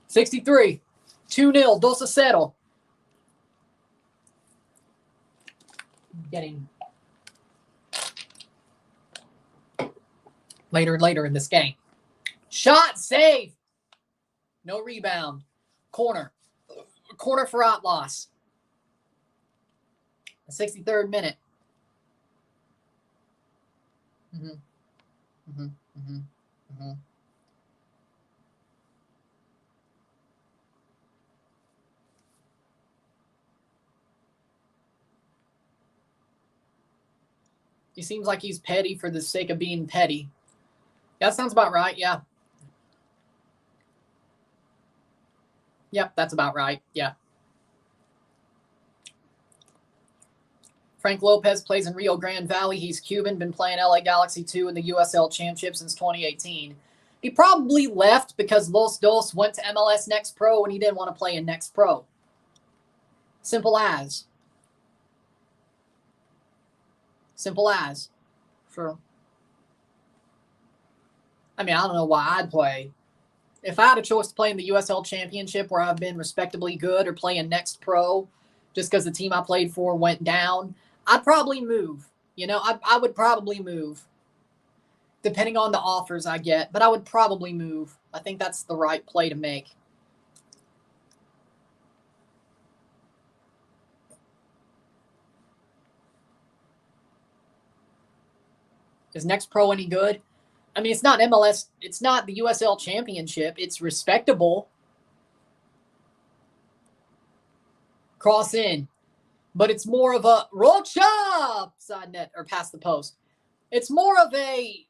'63. 2-0. 2-0. Getting later and later in this game. Shot, save. No rebound. Corner for Atlas. The 63rd minute. He seems like he's petty for the sake of being petty. That sounds about right, yeah. Yep, that's about right, yeah. Frank Lopez plays in Rio Grande Valley. He's Cuban, been playing LA Galaxy 2 in the USL Championship since 2018. He probably left because Los Dos went to MLS Next Pro and he didn't want to play in Next Pro. Simple as. Sure. I mean, I don't know why I'd play. If I had a choice to play in the USL Championship where I've been respectably good or play in Next Pro just because the team I played for went down, I'd probably move. I would probably move depending on the offers I get, but I would probably move. I think that's the right play to make. Is Next Pro any good? I mean, it's not MLS. It's not the USL Championship. It's respectable. Cross in. But it's more of a rocha side net or past the post. It's more of a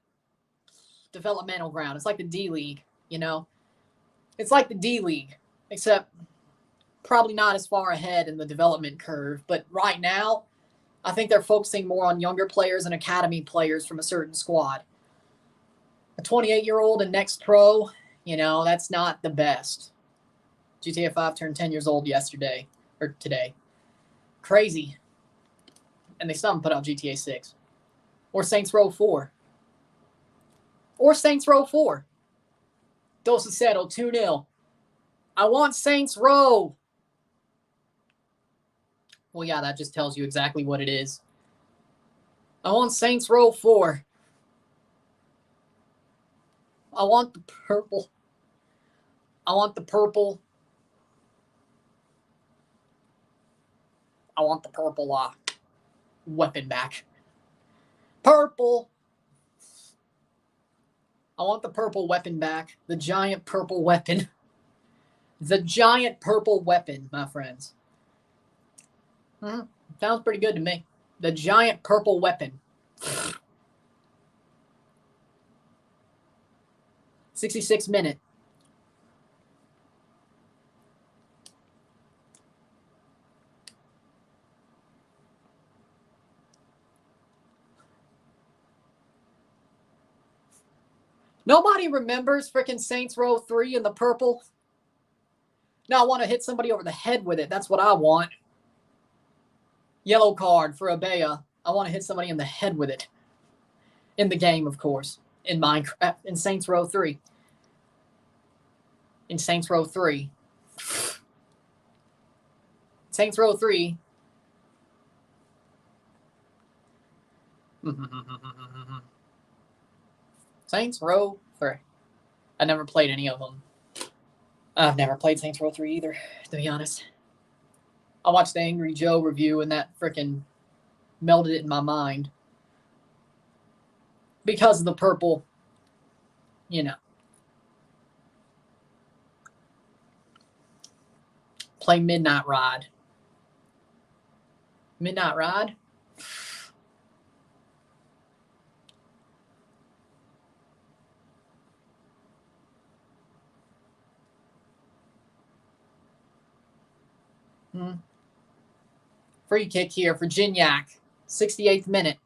developmental ground. It's like the D League, you know? It's like the D League, except probably not as far ahead in the development curve. But right now, I think they're focusing more on younger players and academy players from a certain squad. A 28-year-old and Next Pro, you know, that's not the best. GTA 5 turned 10 years old yesterday, or today. Crazy. And they still haven't put out GTA 6. Or Saints Row 4. Or Saints Row 4. Dos Aceto, 2-0. I want Saints Row. Well, yeah, that just tells you exactly what it is. I want Saints Row 4. I want the purple. I want the purple. I want the purple weapon back. Purple. I want the purple weapon back. The giant purple weapon. The giant purple weapon, my friends. Sounds pretty good to me. The giant purple weapon. 66 minute. Nobody remembers freaking Saints Row 3 in the purple. Now I want to hit somebody over the head with it. That's what I want. Yellow card for Abea. I want to hit somebody in the head with it. In the game, of course. In Minecraft. In Saints Row 3. In Saints Row 3. Saints Row 3. Saints Row 3. I never played any of them. I've never played Saints Row 3 either, to be honest. I watched the Angry Joe review and that freaking melted it in my mind. Because of the purple, you know. Play Midnight Ride. Midnight Ride? Free kick here for Gignac. 68th minute.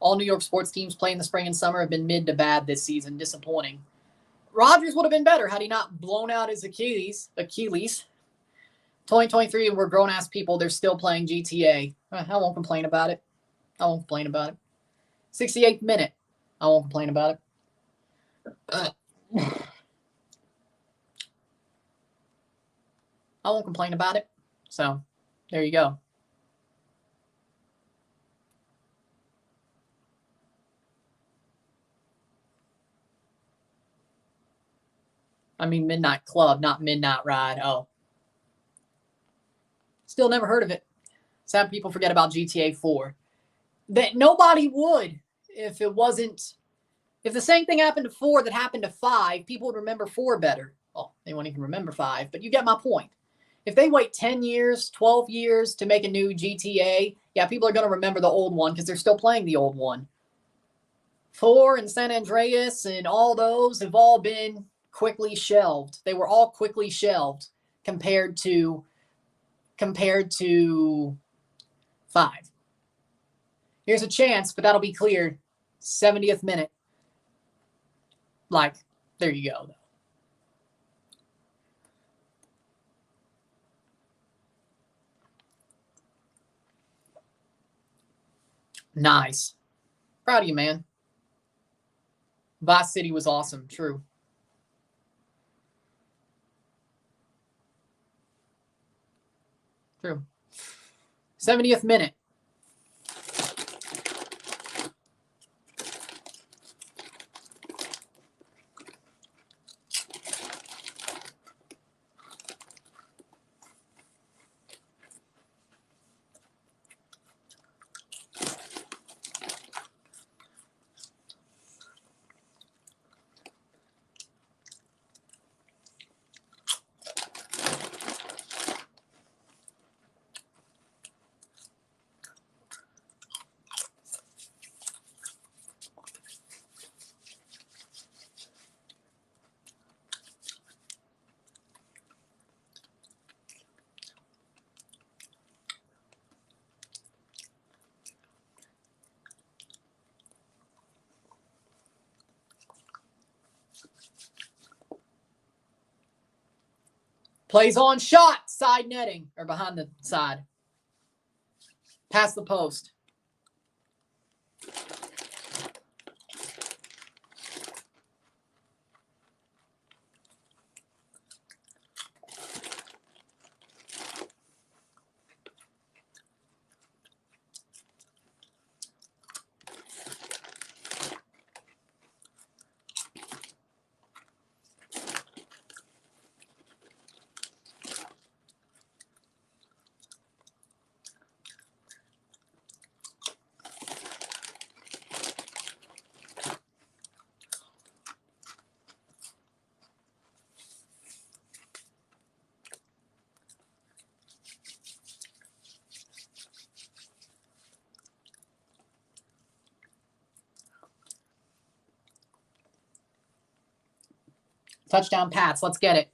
All New York sports teams playing the spring and summer have been mid to bad this season. Disappointing. Rodgers would have been better had he not blown out his Achilles. 2023, we're grown-ass people. They're still playing GTA. I won't complain about it. 68th minute. I won't complain about it. I won't complain about it. So, there you go. I mean Midnight Club, not Midnight Ride. Oh. Still never heard of it. Sad people forget about GTA 4. That nobody would if it wasn't. If the same thing happened to 4 that happened to 5, people would remember 4 better. Well, they won't even remember 5, but you get my point. If they wait 10 years, 12 years to make a new GTA, yeah, people are going to remember the old one because they're still playing the old one. 4 and San Andreas and all those have all been quickly shelved. They were all quickly shelved compared to 5. Here's a chance, but that'll be cleared. 70th minute. Like, there you go. Nice. Proud of you, man. Vice City was awesome. True. True. 70th minute. Plays on shot. Side netting. Or behind the side. Past the post. Touchdown Pats. Let's get it.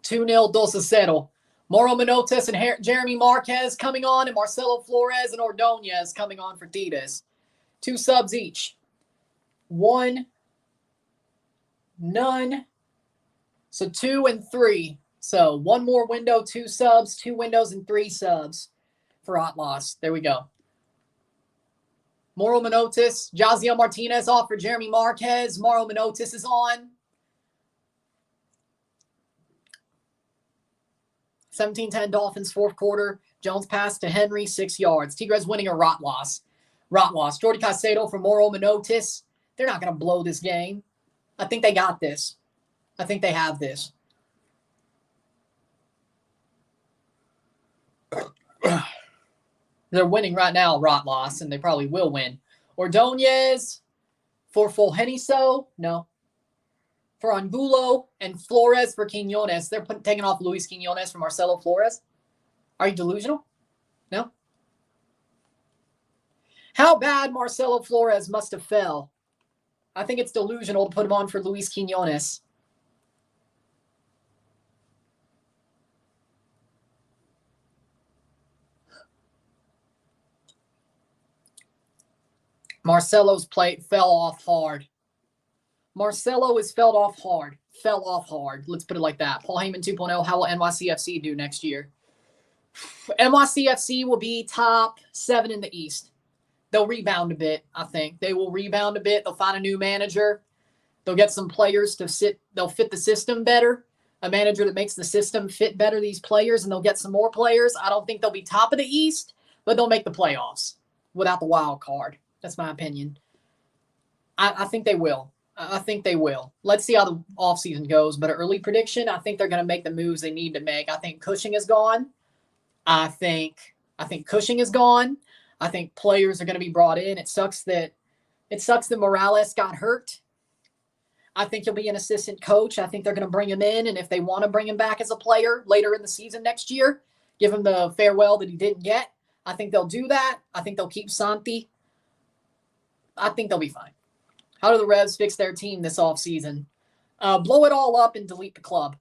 Two 0 2-0. Mauro Manotas and Jeremy Marquez coming on, and Marcelo Flores and Ordonez coming on for Tigres. 2 subs each. 1, none. So 2 and 3. So 1 more window, 2 subs, 2 windows, and 3 subs for Hot Loss. There we go. Mauro Manotas, Jaziel Martinez off for Jeremy Marquez. Mauro Manotas is on. 17-10 Dolphins, 4th quarter. Jones pass to Henry, 6 yards. Tigres winning a rot loss. Rot loss. Jordi Caicedo for Mauro Manotas. They're not going to blow this game. I think they got this. I think they have this. They're winning right now, rot loss, and they probably will win. Ordonez for Fulgeniso. No. For Angulo and Flores for Quinones. They're taking off Luis Quinones for Marcelo Flores. Are you delusional? No? How bad Marcelo Flores must have fell. I think it's delusional to put him on for Luis Quinones. Marcelo's plate fell off hard. Marcelo is fell off hard. Fell off hard. Let's put it like that. Paul Heyman 2.0. How will NYCFC do next year? NYCFC will be top 7 in the East. They'll rebound a bit, I think. They will rebound a bit. They'll find a new manager. They'll get some players to sit. They'll fit the system better. A manager that makes the system fit better these players, and they'll get some more players. I don't think they'll be top of the East, but they'll make the playoffs without the wild card. That's my opinion. I think they will. I think they will. Let's see how the offseason goes. But an early prediction, I think they're going to make the moves they need to make. I think Cushing is gone. I think Cushing is gone. I think players are going to be brought in. It sucks that Morales got hurt. I think he'll be an assistant coach. I think they're going to bring him in. And if they want to bring him back as a player later in the season next year, give him the farewell that he didn't get, I think they'll do that. I think they'll keep Santi. I think they'll be fine. How do the Revs fix their team this offseason? Blow it all up and delete the club.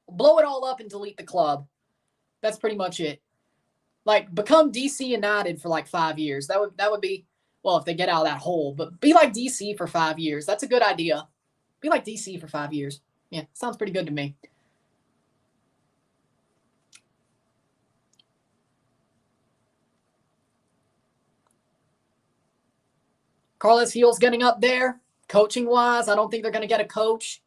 Blow it all up and delete the club. That's pretty much it. Like, become DC United for like 5 years. That would be, well, if they get out of that hole. But be like DC for 5 years. That's a good idea. Be like DC for 5 years. Yeah, sounds pretty good to me. Carlos Gil's getting up there. Coaching-wise, I don't think they're going to get a coach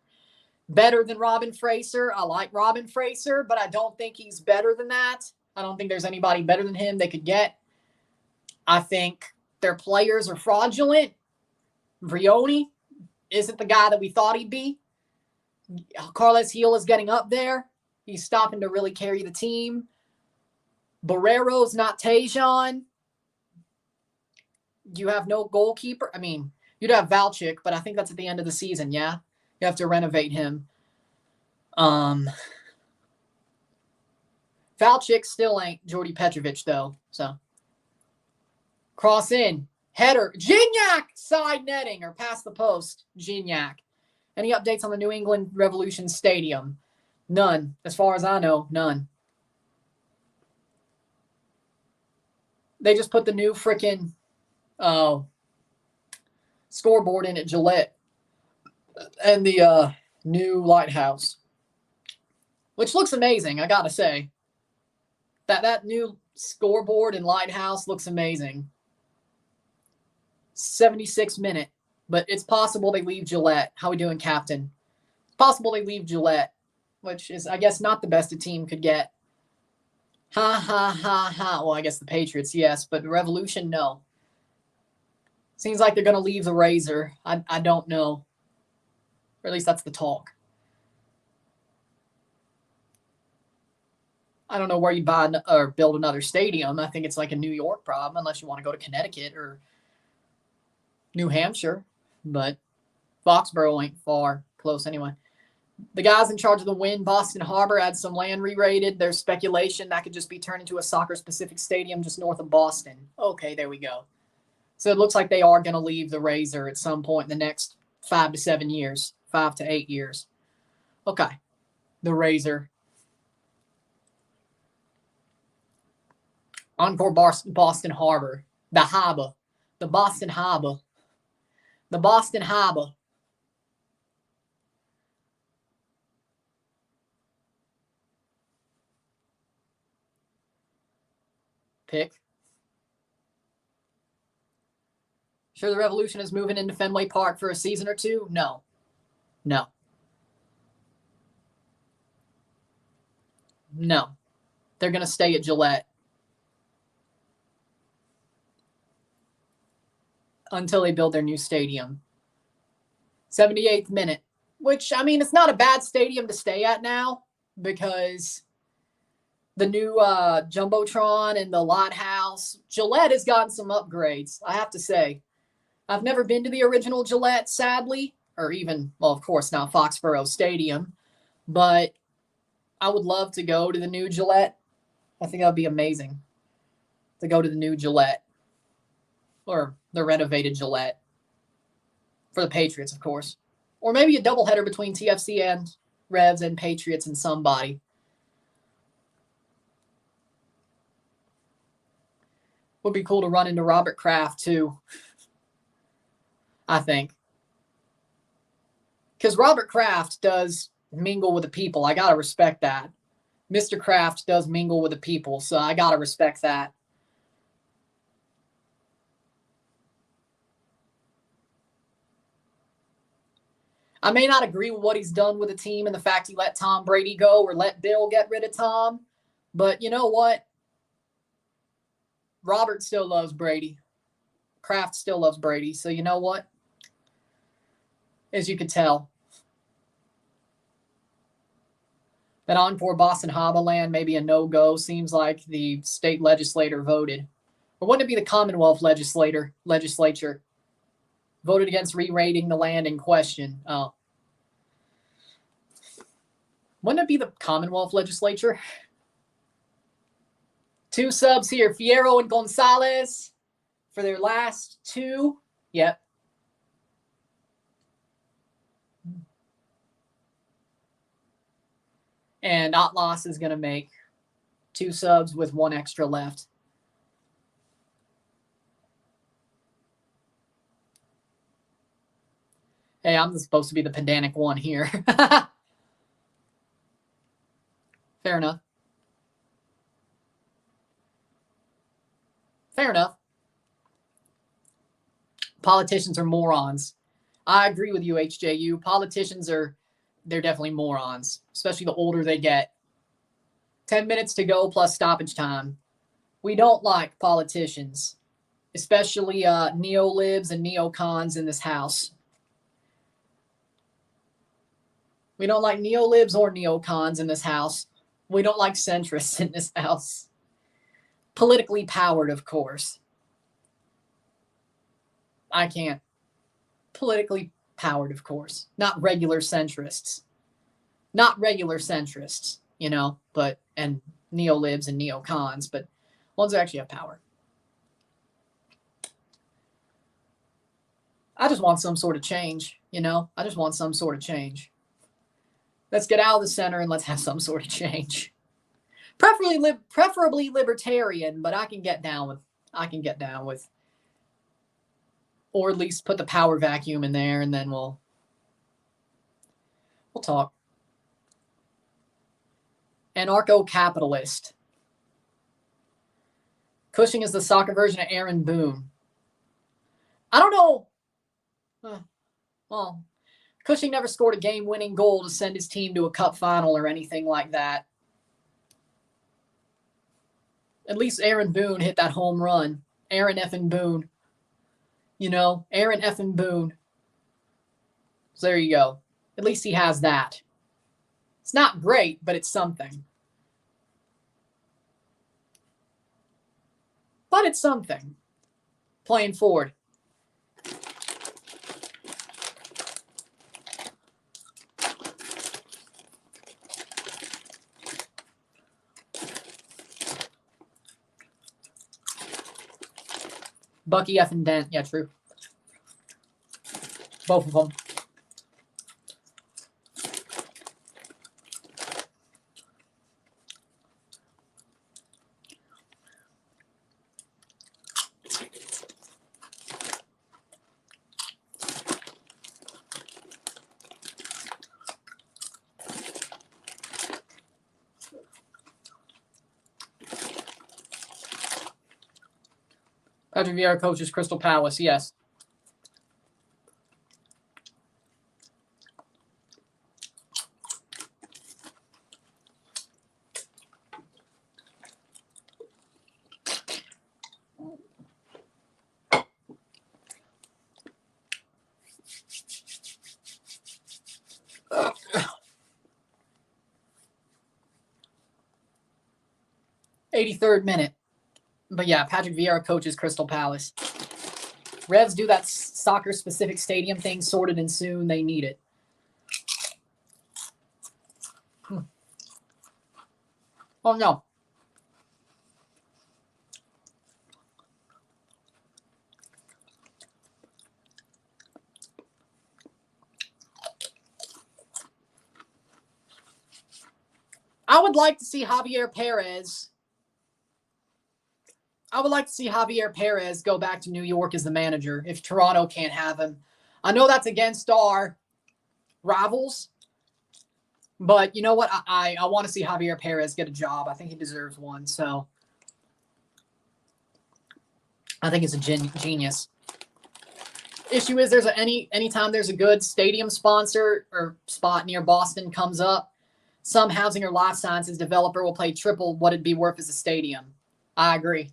better than Robin Fraser. I like Robin Fraser, but I don't think he's better than that. I don't think there's anybody better than him they could get. I think their players are fraudulent. Vrioni isn't the guy that we thought he'd be. Carlos Gil is getting up there. He's stopping to really carry the team. Barrero's not Tejan. You have no goalkeeper. I mean, you'd have Valchik, but I think that's at the end of the season, yeah? You have to renovate him. Valchik still ain't Jordi Petrovic, though. So, cross in. Header. Gignac! Side netting or past the post. Gignac. Any updates on the New England Revolution Stadium? None. As far as I know, none. They just put the new freaking scoreboard in at Gillette and the new lighthouse, which looks amazing, I gotta say. That new scoreboard and lighthouse looks amazing. 76 minute, but it's possible they leave Gillette. How we doing, Captain? It's possible they leave Gillette, which is, I guess, not the best a team could get. Ha, ha, ha, ha. Well, I guess the Patriots, yes, but the Revolution, no. Seems like they're going to leave the Razor. I don't know. Or at least that's the talk. I don't know where you buy or build another stadium. I think it's like a New York problem, unless you want to go to Connecticut or New Hampshire. But Foxborough ain't far. Close anyway. The guys in charge of the Wynn Boston Harbor had some land re-rated. There's speculation that could just be turned into a soccer-specific stadium just north of Boston. Okay, there we go. So it looks like they are going to leave the Razor at some point in the next 5 to 7 years. 5 to 8 years. Okay. The Razor. Encore Boston Harbor. The Harbor. The Boston Harbor. The Boston Harbor. Pick. Sure the Revolution is moving into Fenway Park for a season or two? No. No. No. They're going to stay at Gillette until they build their new stadium. 78th minute, which, I mean, it's not a bad stadium to stay at now because the new Jumbotron and the Lighthouse. Gillette has gotten some upgrades, I have to say. I've never been to the original Gillette, sadly, or even, well, of course, now Foxborough Stadium, but I would love to go to the new Gillette. I think that would be amazing to go to the new Gillette or the renovated Gillette for the Patriots, of course. Or maybe a doubleheader between TFC and Revs and Patriots and somebody. Would be cool to run into Robert Kraft, too. I think. Because Robert Kraft does mingle with the people. I got to respect that. Mr. Kraft does mingle with the people, so I got to respect that. I may not agree with what he's done with the team and the fact he let Tom Brady go or let Bill get rid of Tom, but you know what? Robert still loves Brady. Kraft still loves Brady, so you know what? As you could tell. That Encore Boston Harbor land may be a no-go. Seems like the state legislator voted. Or wouldn't it be the Commonwealth legislature voted against re-rating the land in question? Oh. Wouldn't it be the Commonwealth legislature? 2 subs here. Fierro and Gonzalez for their last 2. Yep. And Atlas is going to make 2 subs with 1 extra left. Hey, I'm supposed to be the pedantic one here. Fair enough. Fair enough. Politicians are morons. I agree with you, HJU. Politicians they're definitely morons, especially the older they get. 10 minutes to go plus stoppage time. We don't like politicians, especially neo-libs and neocons in this house. We don't like neo-libs or neocons in this house. We don't like centrists in this house. Politically powered, of course. I can't. Politically powered, of course. Not regular centrists. Not regular centrists, you know, but, and neo-libs and neocons, but ones that actually have power. I just want some sort of change, you know? I just want some sort of change. Let's get out of the center and let's have some sort of change. Preferably libertarian, but I can get down with, or at least put the power vacuum in there, and then we'll talk. Anarcho-capitalist. Cushing is the soccer version of Aaron Boone. I don't know. Well, Cushing never scored a game-winning goal to send his team to a cup final or anything like that. At least Aaron Boone hit that home run. Aaron effing Boone. You know, Aaron effing Boone. So there you go. At least he has that. It's not great, but it's something. But it's something. Playing forward. Bucky F and Dent. Yeah, true. Both of them. Patrick Vieira coaches Crystal Palace, yes. Uh, 83rd minute. But yeah, Patrick Vieira coaches Crystal Palace. Revs do that soccer-specific stadium thing sorted and soon. They need it. Oh, no. I would like to see Javier Perez. I would like to see Javier Perez go back to New York as the manager if Toronto can't have him. I know that's against our rivals, but you know what? I want to see Javier Perez get a job. I think he deserves one. So I think it's a genius. Issue is anytime there's a good stadium sponsor or spot near Boston comes up, some housing or life sciences developer will pay triple what it'd be worth as a stadium. I agree.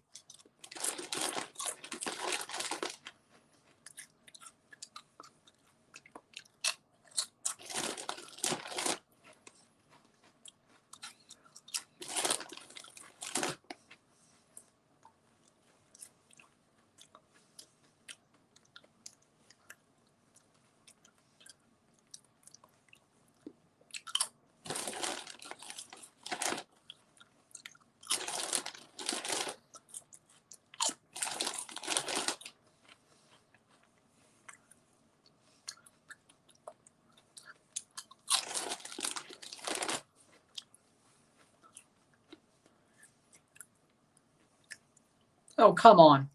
Oh, come on.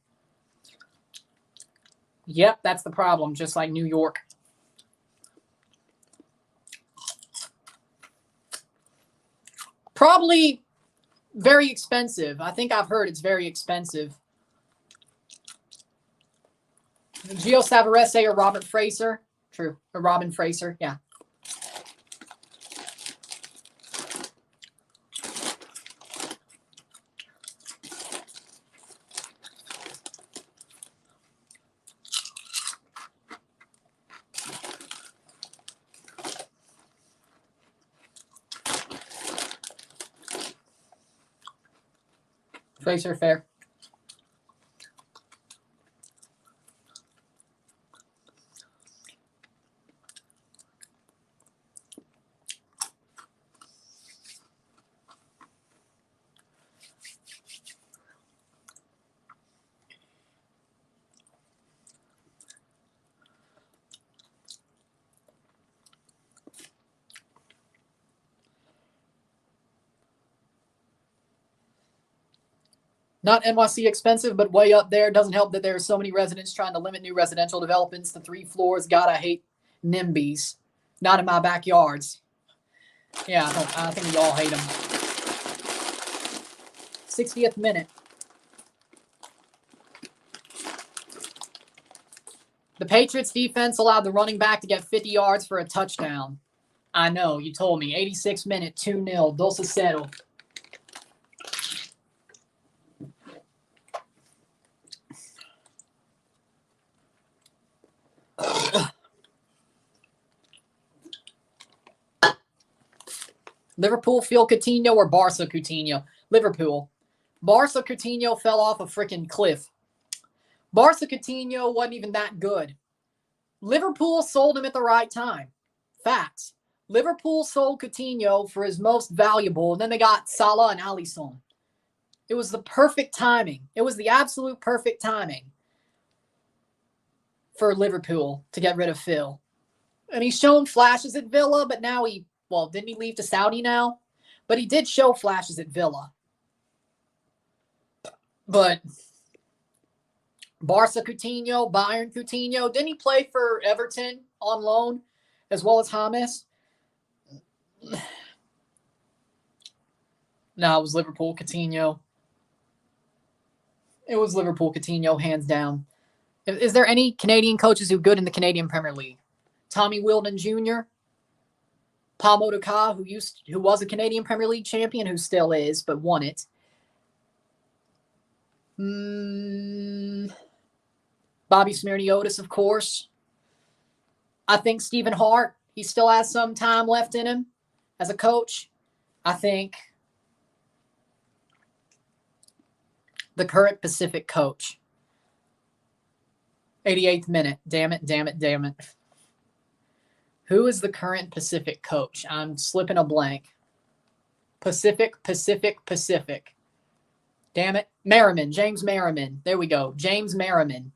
Yep, that's the problem, just like New York. Probably very expensive. I think I've heard it's very expensive. Gio Savarese or Robert Fraser? True. Or Robin Fraser, yeah. Fraser, fair. Not NYC expensive, but way up there. Doesn't help that there are so many residents trying to limit new residential developments to 3 floors. God, I hate NIMBYs. Not in my backyards. Yeah, I think we all hate them. 60th minute. The Patriots defense allowed the running back to get 50 yards for a touchdown. I know, you told me. 86th minute, 2-0. Dulce Cero. Liverpool Phil Coutinho or Barca Coutinho? Liverpool. Barca Coutinho fell off a freaking cliff. Barca Coutinho wasn't even that good. Liverpool sold him at the right time. Facts. Liverpool sold Coutinho for his most valuable, and then they got Salah and Alisson. It was the perfect timing. It was the absolute perfect timing for Liverpool to get rid of Phil. And he's shown flashes at Villa, but now didn't he leave to Saudi now? But he did show flashes at Villa. But Barca Coutinho, Bayern Coutinho, didn't he play for Everton on loan as well as James? No, it was Liverpool Coutinho. It was Liverpool Coutinho, hands down. Is there any Canadian coaches who are good in the Canadian Premier League? Tommy Wheeldon Jr., Paul Modoka, who was a Canadian Premier League champion, who still is, but won it. Bobby Smirniotis, of course. I think Stephen Hart, he still has some time left in him as a coach. I think the current Pacific coach. 88th minute. Damn it. Who is the current Pacific coach? I'm slipping a blank. Pacific. Damn it. Merriman. James Merriman. There we go. James Merriman,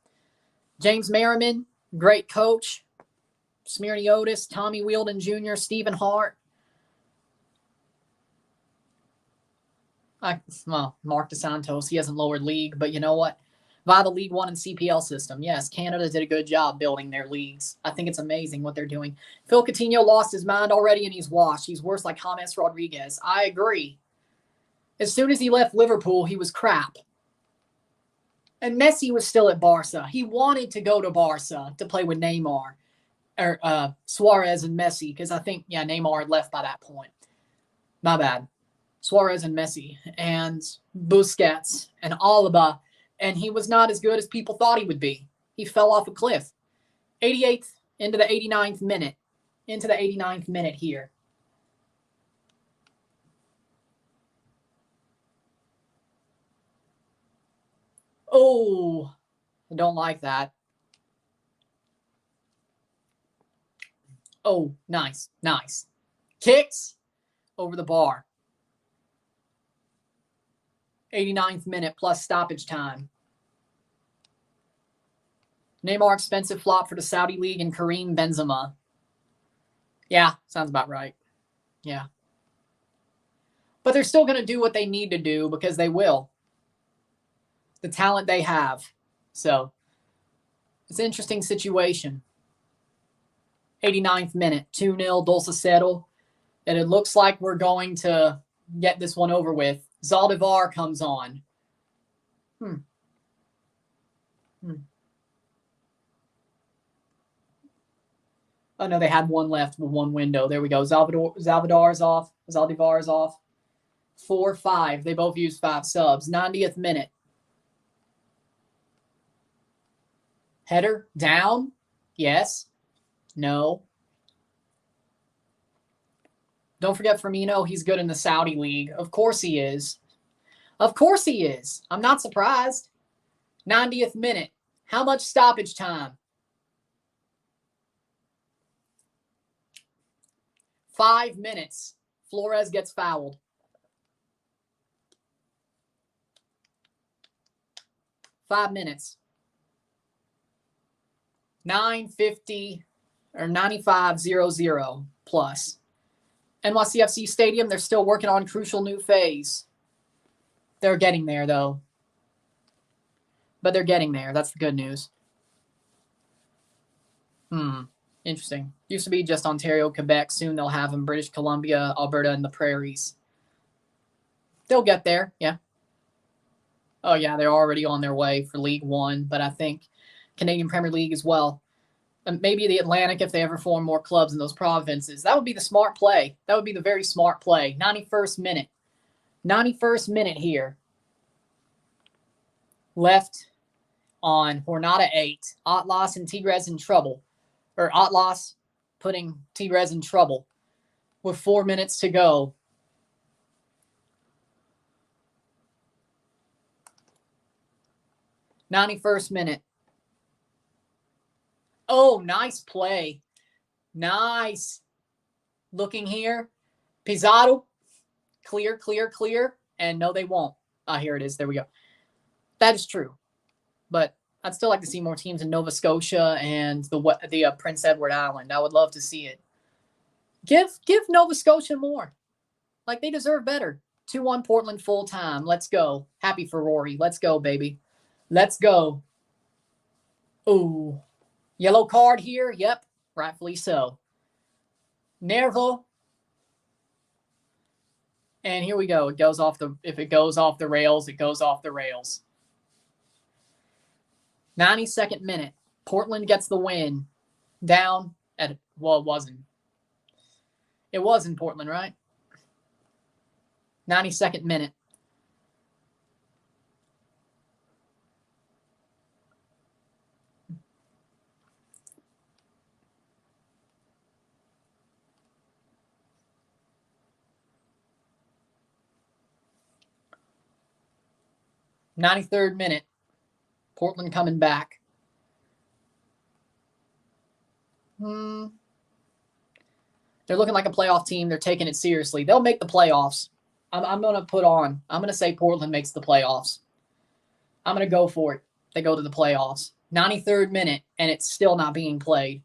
great coach. Smirniotis, Tommy Wheeldon Jr., Stephen Hart. Mark DeSantos, he hasn't lowered league, but you know what? Via the League One and CPL system. Yes, Canada did a good job building their leagues. I think it's amazing what they're doing. Phil Coutinho lost his mind already and he's washed. He's worse like James Rodriguez. I agree. As soon as he left Liverpool, he was crap. And Messi was still at Barca. He wanted to go to Barca to play with Neymar. Or Suarez and Messi, because I think, Neymar had left by that point. My bad. Suarez and Messi and Busquets and Alaba. And he was not as good as people thought he would be. He fell off a cliff. 88th into the 89th minute. Into the 89th minute here. Oh, I don't like that. Oh, nice. Kicks over the bar. 89th minute plus stoppage time. Neymar expensive flop for the Saudi League and Karim Benzema. Yeah, sounds about right. Yeah. But they're still going to do what they need to do because they will. The talent they have. So, it's an interesting situation. 89th minute, 2-0, Dulce Cero. And it looks like we're going to get this one over with. Zaldivar comes on. Oh, no, they had one left with one window. There we go. Zaldivar's off. 4-5. They both used 5 subs. 90th minute. Header down. Yes. No. Don't forget Firmino. He's good in the Saudi League. Of course he is. I'm not surprised. 90th minute. How much stoppage time? 5 minutes. Flores gets fouled. Five minutes. 9:50 or 95:00 plus. NYCFC Stadium, they're still working on crucial new phase. They're getting there, though. but they're getting there. That's the good news. Interesting. Used to be just Ontario, Quebec. Soon they'll have them British Columbia, Alberta, and the Prairies. They'll get there, yeah. Oh, yeah, they're already on their way for League One, but I think Canadian Premier League as well. And maybe the Atlantic if they ever form more clubs in those provinces. That would be the smart play. That would be the very smart play. 91st minute. 91st minute here. Left on Jornada 8. Atlas and Tigres in trouble. Or Atlas putting Tigres in trouble with 4 minutes to go. '91st minute. Oh, nice play. Nice. Looking here. Pizarro. Clear, clear, clear. And no, they won't. Here it is. There we go. That is true. But I'd still like to see more teams in Nova Scotia and the Prince Edward Island. I would love to see it. Give Nova Scotia more. Like, they deserve better. 2-1 Portland full time. Let's go. Happy for Rory. Let's go, baby. Let's go. Ooh. Yellow card here. Yep. Rightfully so. Nervo. And here we go. It goes off if it goes off the rails, it goes off the rails. 92nd minute. Portland gets the win. Down at, well, it wasn't. It was in Portland, right? 92nd minute. '93rd minute. Portland coming back. They're looking like a playoff team. They're taking it seriously. They'll make the playoffs. I'm going to say Portland makes the playoffs. I'm going to go for it. They go to the playoffs. 93rd minute, and it's still not being played.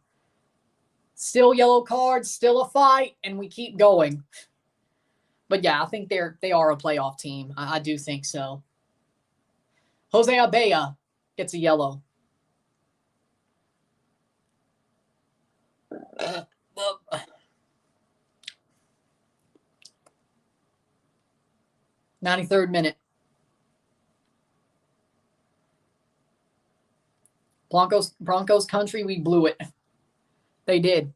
Still yellow cards, still a fight, and we keep going. But yeah, I think they are a playoff team. I do think so. Jose Abella gets a yellow. '93rd minute. Broncos country, we blew it. They did.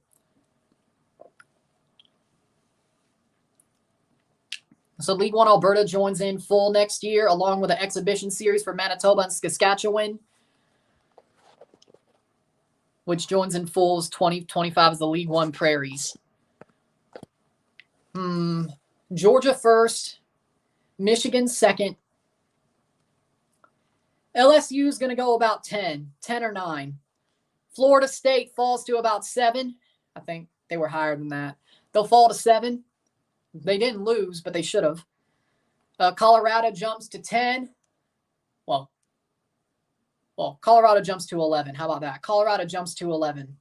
So League One Alberta joins in full next year, along with an exhibition series for Manitoba and Saskatchewan, which joins in full as 2025 as the League One Prairies. Georgia first, Michigan second. LSU is going to go about 10 or 9. Florida State falls to about 7. I think they were higher than that. They'll fall to 7. They didn't lose, but they should have. Colorado jumps to 10. Well, Colorado jumps to 11. How about that? Colorado jumps to 11.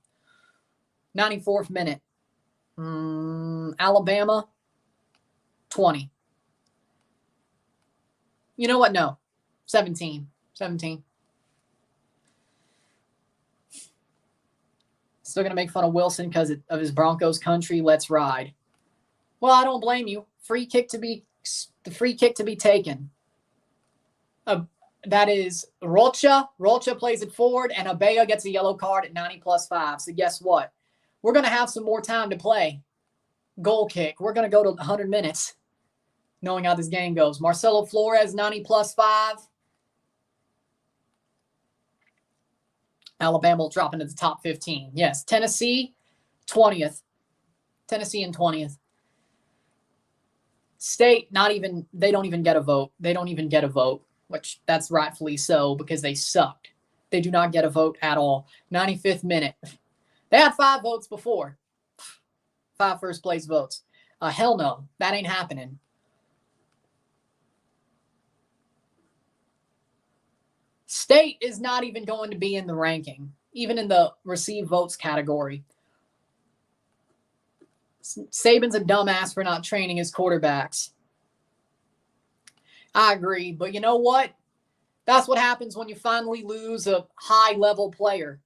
94th minute. Alabama, 20. You know what? No. 17. Still going to make fun of Wilson because of his Broncos country. Let's ride. Well, I don't blame you. The free kick to be taken. That is Rocha. Rocha plays it forward, and Abella gets a yellow card at 90+5. So guess what? We're going to have some more time to play. Goal kick. We're going to go to 100 minutes, knowing how this game goes. Marcelo Flores, 90+5. Alabama will drop into the top 15. Yes, Tennessee, 20th. Tennessee in 20th. State, they don't even get a vote. They don't even get a vote, which that's rightfully so because they sucked. They do not get a vote at all. 95th minute. They had 5 votes before. 5 first place votes. Hell no, that ain't happening. State is not even going to be in the ranking, even in the received votes category. Saban's a dumbass for not training his quarterbacks. I agree, but you know what? That's what happens when you finally lose a high-level player.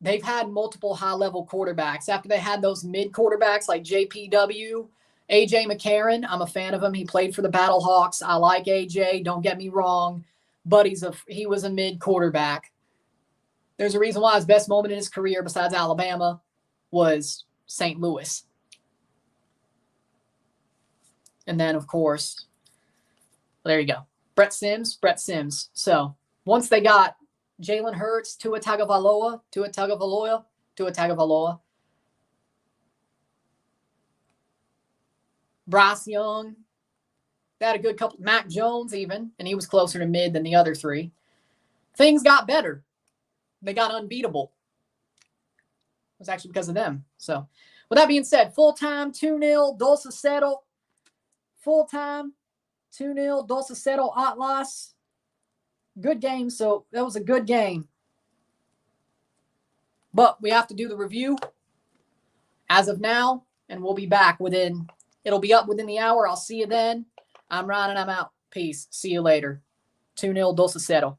They've had multiple high-level quarterbacks. After they had those mid-quarterbacks like JPW, AJ McCarron, I'm a fan of him. He played for the Battlehawks. I like AJ. Don't get me wrong. But he was a mid-quarterback. There's a reason why his best moment in his career, besides Alabama, was St. Louis. And then, of course, there you go. Brett Sims. So once they got Jalen Hurts, Tua Tagovailoa, Bryce Young, they had a good couple, Mac Jones even, and he was closer to mid than the other three. Things got better. They got unbeatable. It was actually because of them. So with that being said, full-time 2-0, Dulce Settle. Full-time 2-0, Dulce Settle, Atlas. Good game. So that was a good game. But we have to do the review as of now, and we'll be back it'll be up within the hour. I'll see you then. I'm Ryan and I'm out. Peace. See you later. 2-0, Dulce Settle.